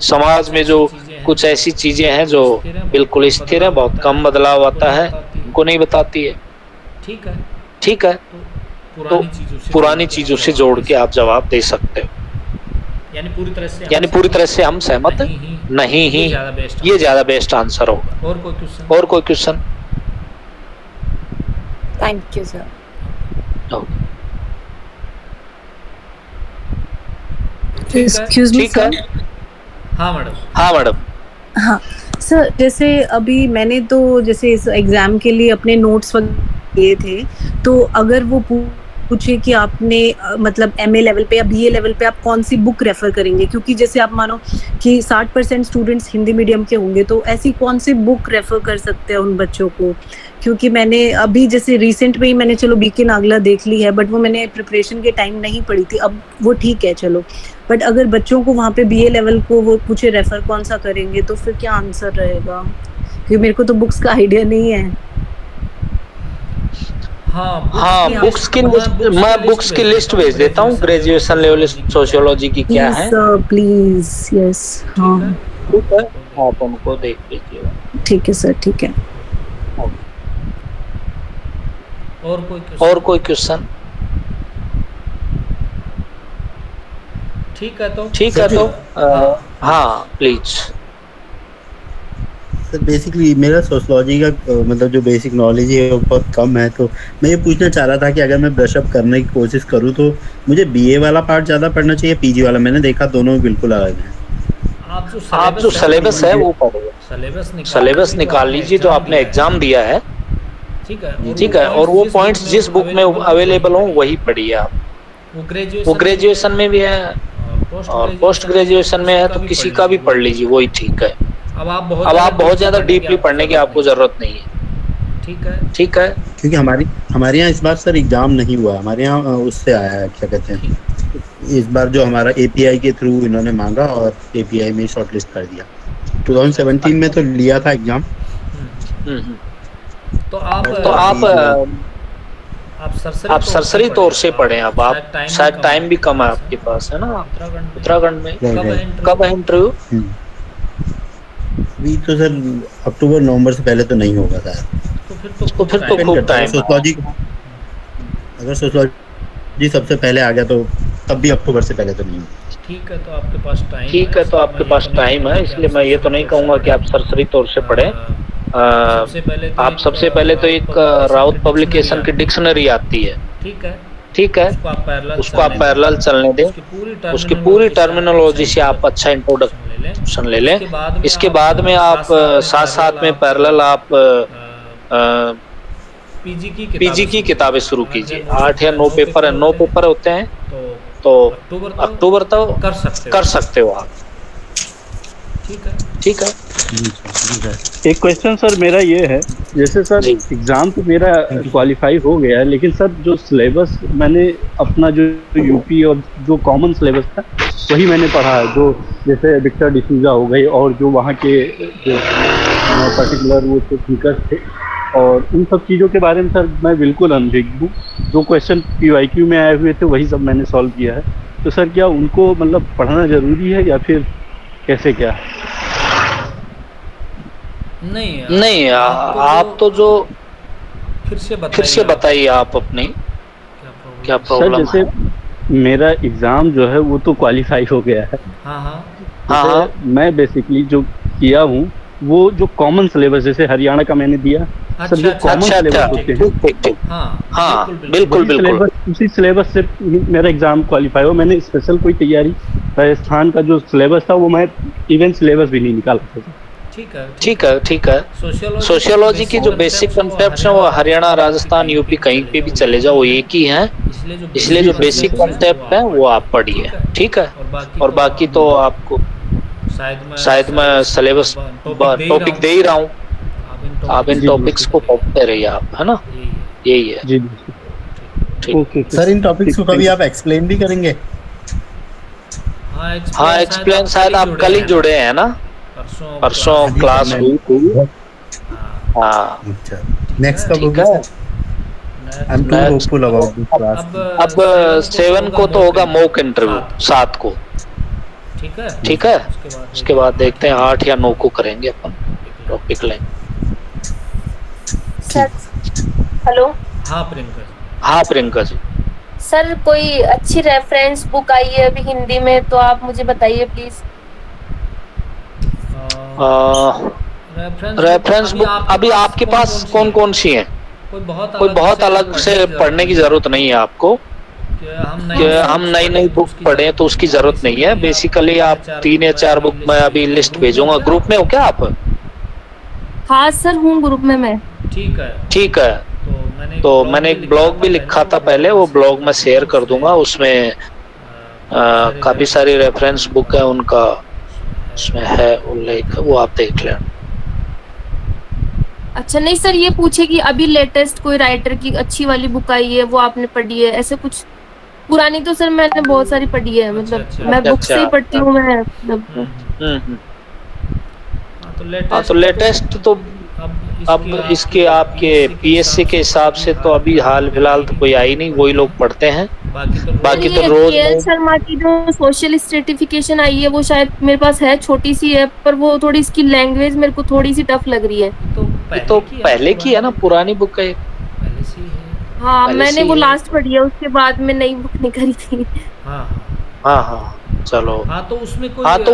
समाज में जो कुछ ऐसी चीजें हैं जो बिल्कुल स्थिर है, बहुत कम बदलाव आता है, उनको नहीं बताती है। ठीक है, पुरानी चीजों से जोड़ के आप जवाब दे सकते हो। यानी पूरी तरह से हम सहमत नहीं ही, ये ज्यादा बेस्ट आंसर होगा। और कोई question? Thank you sir. Excuse me ठीक है। सर। हाँ मैडम। हाँ मैडम। हाँ सर, जैसे अभी मैंने तो जैसे इस एग्जाम के लिए अपने नोट्स वगैरह किए थे, तो अगर वो पूछे कि आपने मतलब एमए लेवल पे या बीए लेवल पे आप कौन सी बुक रेफर करेंगे, क्योंकि जैसे आप मानो कि 60% स्टूडेंट्स हिंदी मीडियम के होंगे, तो ऐसी कौन सी बुक रेफर कर सकते हैं उन बच्चों को? क्योंकि मैंने अभी जैसे रिसेंट में ही मैंने चलो बीके नागला देख ली है, बट वो मैंने प्रिपरेशन के टाइम नहीं पढ़ी थी, अब वो ठीक है चलो, बट अगर बच्चों को वहाँ पे बीए लेवल को वो पूछे रेफर कौन सा करेंगे, तो फिर क्या आंसर रहेगा? क्योंकि मेरे को तो बुक्स का आइडिया नहीं है। हाँ, बुक्स की मैं बुक्स की लिस्ट भेज देता हूँ, ग्रेजुएशन लेवल सोशियोलॉजी की क्या है। Please yes. हाँ ठीक है, आप उनको देख लीजिएगा। ठीक है सर, ठीक है। और कोई क्वेश्चन? ठीक है तो हाँ प्लीज। सर बेसिकली मेरा सोशियोलॉजी का मतलब जो बेसिक नॉलेज है वो बहुत कम है, तो मैं ये पूछना चाह रहा था कि अगर मैं ब्रशअप करने की कोशिश करूँ तो मुझे बीए वाला पार्ट ज़्यादा पढ़ना चाहिए, पीजी वाला? मैंने देखा दोनों बिल्कुल अलग हैं। आप जो सिलेबस है वो पढ़िए, सिलेबस निकाल लीजिए जो आपने एग्जाम दिया है, ठीक है, और वो पॉइंट्स जिस बुक में अवेलेबल हो वही पढ़िए आप। वो ग्रेजुएशन में भी है और पोस्ट ग्रेजुएशन में है, तो किसी का भी पढ़ लीजिए, वही ठीक है। अब आप बहुत ज्यादा डीपली पढ़ने की आपको जरूरत नहीं है। ठीक है, क्योंकि हमारे यहाँ इस बार सर एग्जाम नहीं हुआ, हमारे यहाँ उससे आया है, क्या कहते हैं, इस बार जो हमारा एपीआई के थ्रू इन्होंने मांगा और एपीआई में शॉर्टलिस्ट कर दिया। 2017 में तो लिया था एग्जाम। तो आप सरसरी तौर से पढ़े। अब आप शायद टाइम भी कम है आपके पास, है ना? उत्तराखंड में कब है इंटरव्यू? अभी तो सर अक्टूबर नवंबर से पहले तो नहीं होगा शायद। तो फिर तो खूब टाइम। अगर सोशियोलॉजी सबसे पहले आ गया तो तब भी अक्टूबर से पहले तो नहीं होगा। ठीक है, तो आपके पास टाइम है, इसलिए मैं ये तो नहीं कहूँगा कि आप सरसरी तौर से पढ़ें। आप सबसे पहले तो एक राउत पब्लिकेशन की डिक्शनरी आती है, ठीक है, उसको आप पैरेलल चलने दें, उसकी पूरी टर्मिनोलॉजी से आप अच्छा इंट्रोडक्शन ले लें। इसके बाद में आप साथ में पैरेलल आप पीजी की किताबें शुरू कीजिए। 8 या 9 पेपर है, 9 पेपर होते हैं, तो अक्टूबर तक कर सकते हो आप। ठीक है। एक क्वेश्चन सर मेरा ये है, जैसे सर एग्जाम तो मेरा क्वालिफाई हो गया है, लेकिन सर जो सिलेबस मैंने अपना जो यूपी और जो कॉमन सिलेबस था वही मैंने पढ़ा है, जो जैसे विक्टर डिसूजा हो गई और जो वहाँ के जो पर्टिकुलर वो स्पीकर थे, और उन सब चीज़ों के बारे में सर मैं बिल्कुल अनभिज्ञ हूँ। जो क्वेश्चन पीवाईक्यू में आए हुए थे वही सब मैंने सॉल्व किया है। तो सर क्या उनको मतलब पढ़ना ज़रूरी है या फिर कैसे क्या? नहीं, आप तो जो फिर से बताइए आप अपनी क्या प्रॉब्लम है? जैसे मेरा एग्जाम जो है वो तो क्वालिफाई हो गया है। हाँ। मैं बेसिकली जो किया हूँ वो जो कॉमन सिलेबस, जैसे हरियाणा का मैंने दिया, सब जो कॉमन सिलेबस होते हैं, बिल्कुल उसी सिलेबस से मेरा एग्जाम क्वालिफाई हो। मैंने स्पेशल कोई तैयारी, राजस्थान का जो सिलेबस था वो मैं इवेंट सिलेबस भी नहीं निकाल सकता। ठीक है। सोशियोलॉजी की जो बेसिक कंसेप्ट है वो हरियाणा, राजस्थान, यूपी कहीं पे भी चले जाओ वो एक ही है, इसलिए जो बेसिक कंसेप्ट है वो आप पढ़िए, ठीक है। और बाकी तो आपको शायद मैं सिलेबस टॉपिक दे ही रहा हूँ, आप इन टॉपिक्स को पढ़ते रहिए आप, है ना? यही है जी। ठीक। सर इन टॉपिक्स को कभी आप एक्सप्लेन भी करेंगे? हाँ, एक्सप्लेन शायद आप कल ही जुड़े हैं ना, परसों क्लास हुई थी। हाँ, नेक्स्ट कब होगा? I am too hopeful about this class. अब 7 को तो होगा मॉक इंटरव्यू, 7 को, ठीक है। उसके बाद देखते हैं 8 या 9 को करेंगे अपन टॉपिक लेंगे। हेलो। हाँ प्रियंका जी। सर कोई अच्छी रेफरेंस बुक आई है अभी हिंदी में तो आप मुझे बताइए प्लीज। रेफरेंस बुक अभी आपके पास कौन कौन सी है? कोई बहुत अलग से पढ़ने की जरूरत नहीं है आपको कि हम नई बुक पढ़े तो उसकी जरूरत नहीं है। बेसिकली आप 3 या 4 बुक मैं अभी लिस्ट भेजूंगा। ग्रुप में हो क्या आप? हाँ सर हूँ ग्रुप में मैं। ठीक है तो मैंने एक ब्लॉग भी लिखा था पहले, वो ब्लॉग मैं शेयर कर दूंगा। उसमें काफी सारी रेफरेंस बुक है, उनका उसमें है उल्लेख, वो आप देख लें। अच्छा नहीं सर ये पूछे कि अभी लेटेस्ट कोई राइटर की अच्छी वाली बुक आई है वो आपने पढ़ी है, ऐसे कुछ? पुरानी तो सर मैंने बहुत सारी पढ़ी है, मतलब मैं बुक से ही पढ़ती हूँ मैं मतलब। तो लेटेस्ट तो अब इसके आपके पीएससी के हिसाब से तो अभी हाल फिलहाल तो कोई आई नहीं, वही लोग पढ़ते हैं। बाकी तो रोज के.एल. शर्मा की जो सोशल स्ट्रेटिफिकेशन आई है वो शायद मेरे पास है, छोटी सी है पर वो थोड़ी इसकी लैंग्वेज मेरे को थोड़ी सी टफ लग रही है। तो पहले की है ना, पुरानी बुक है। हाँ मैंने वो लास्ट पढ़ी है, उसके बाद में नई बुक नहीं करी थी। हाँ चलो। हाँ तो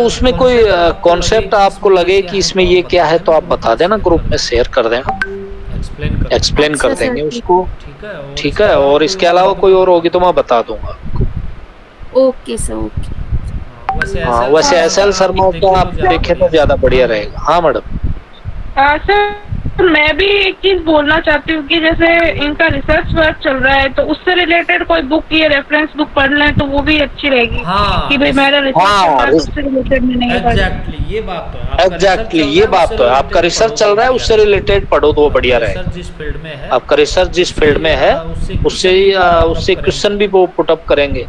उसमें कोई कॉन्सेप्ट आपको लगे कि इसमें ये क्या है तो आप बता देना, ग्रुप में शेयर कर देना, एक्सप्लेन कर देंगे उसको। ठीक है और इसके अलावा कोई और होगी तो मैं बता दूंगा। Okay sir okay. हाँ वैसे एसएल शर्मा को आप देखें तो ज्यादा बढ़िया रहेगा। हाँ मैडम। सर मैं भी एक चीज बोलना चाहती हूँ कि जैसे इनका रिसर्च वर्क चल रहा है तो उससे रिलेटेड कोई बुक या रेफरेंस बुक पढ़ लें तो वो भी अच्छी रहेगी। कि भाई मेरा रिसर्च उससे रिलेटेड में नहीं है। एग्जैक्टली ये बात तो है। आपका रिसर्च चल रहा है उससे रिलेटेड पढ़ो तो वो बढ़िया रहेगा। आपका रिसर्च जिस फील्ड में है उससे क्वेश्चन भी वो पुटअप करेंगे,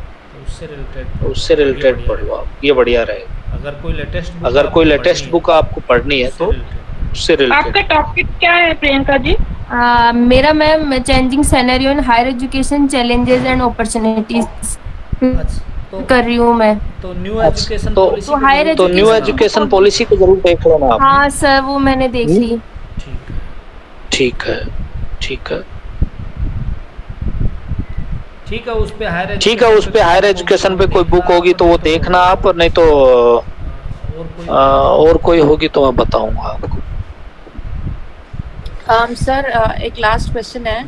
उससे रिलेटेड पढ़ो आप, ये बढ़िया रहेगा। अगर कोई लेटेस्ट बुक आपको पढ़नी है तो उससे रिलेटेड। आपका टॉपिक क्या है प्रियंका जी? मेरा ma'am changing scenario in higher education challenges and opportunities कर रही हूँ मैं। तो न्यू एजुकेशन तो न्यू एजुकेशन पॉलिसी को जरूर देख लेना आप। हाँ सर वो मैंने देख ली। ठीक है उस पे हायर एजुकेशन पे कोई बुक होगी तो वो देखना आप, नहीं तो और कोई होगी तो मैं बताऊंगा आपको। सर एक लास्ट क्वेश्चन है,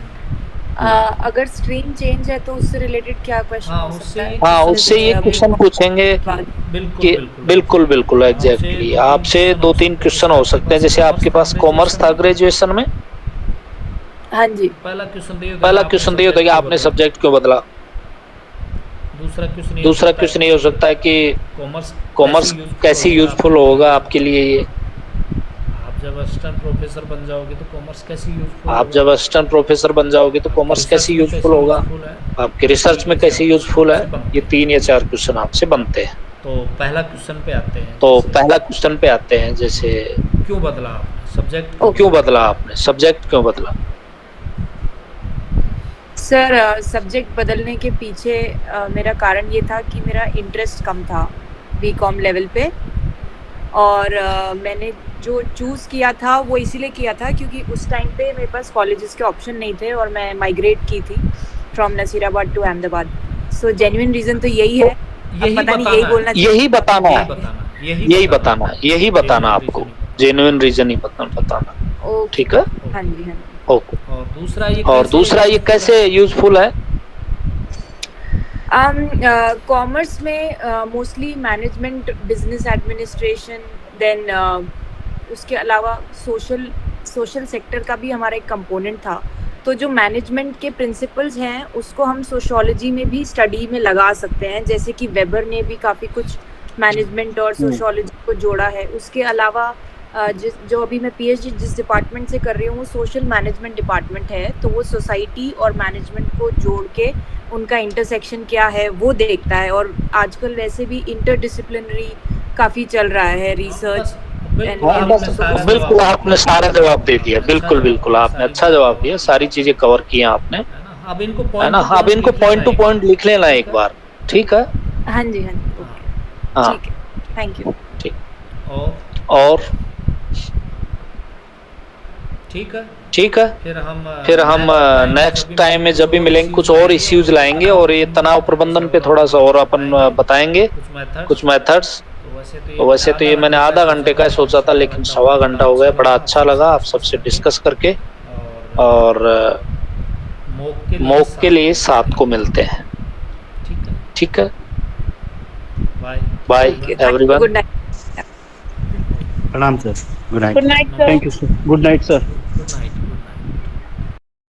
अगर स्ट्रीम चेंज है तो उससे रिलेटेड क्या क्वेश्चन हो सकता है? हाँ उससे ये क्वेश्चन पूछेंगे कि बिल्कुल एग्जैक्टली आपसे 2-3 क्वेश्चन हो सकते हैं। जैसे आपके पास कॉमर्स था ग्रेजुएशन में? हाँ जी। पहला क्वेश्चन ये होता है कि आपने सब्जेक्ट क्यों बदला। दूसरा क्वेश्चन ये हो सकता है कि कॉमर्स कैसी यूजफुल होगा आपके लिए ये। जब असिस्टेंट प्रोफेसर बन जाओगे तो कॉमर्स कैसी यूजफुल होगा, आपके रिसर्च में कैसी यूजफुल है। ये 3 या 4 क्वेश्चन आपसे बनते हैं। तो पहला क्वेश्चन पे आते हैं जैसे क्यों बदला आपने सब्जेक्ट क्यों बदला? सर सब्जेक्ट बदलने के पीछे मेरा कारण ये था कि मेरा इंटरेस्ट कम था बीकॉम लेवल पे, और मैंने जो चूज़ किया था वो इसीलिए किया था क्योंकि उस टाइम पे मेरे पास कॉलेजेस के ऑप्शन नहीं थे और मैं माइग्रेट की थी from Nasirabad to Ahmedabad. So genuine reason तो यही है। पता नहीं यही बताना आपको, जेन्युइन रीजन ही बताना। ठीक है। हाँ जी ओके। और दूसरा ये कैसे यूजफुल है? कॉमर्स में mostly management, business administration, then उसके अलावा सोशल सेक्टर का भी हमारा एक कंपोनेंट था। तो जो मैनेजमेंट के प्रिंसिपल्स हैं उसको हम सोशियोलॉजी में भी स्टडी में लगा सकते हैं, जैसे कि वेबर ने भी काफ़ी कुछ मैनेजमेंट और सोशियोलॉजी को जोड़ा है। उसके अलावा जो अभी मैं पीएचडी जिस डिपार्टमेंट से कर रही हूँ वो सोशल मैनेजमेंट डिपार्टमेंट है, तो वो सोसाइटी और मैनेजमेंट को जोड़ के उनका इंटरसेक्शन क्या है वो देखता है। और आजकल वैसे भी इंटरडिसिप्लिनरी काफ़ी चल रहा है रिसर्च। बिल्कुल आपने सारा जवाब दे दिया। बिल्कुल आपने अच्छा जवाब दिया, सारी चीजें कवर की हैं आपने, है ना। अब इनको पॉइंट टू पॉइंट लिख लेना एक बार। ठीक है। हाँ जी हाँ ठीक है, थैंक यू। ठीक और ठीक है। ठीक है, फिर हम नेक्स्ट टाइम में जब भी मिलेंगे कुछ और इश्यूज लाएंगे और ये तनाव प्रबंधन पे थोड़ा सा और अपन बताएंगे कुछ मेथड्स। वैसे तो ये मैंने आधा घंटे का सोचा था, लेकिन 1.25 घंटा हो गया। बड़ा अच्छा लगा आप सबसे डिस्कस करके, और मॉक के लिए 7 को मिलते हैं। ठीक है, बाय एवरीवन। Good night. प्रणाम sir, good night. Good night sir. Thank you sir, good night sir. Good night.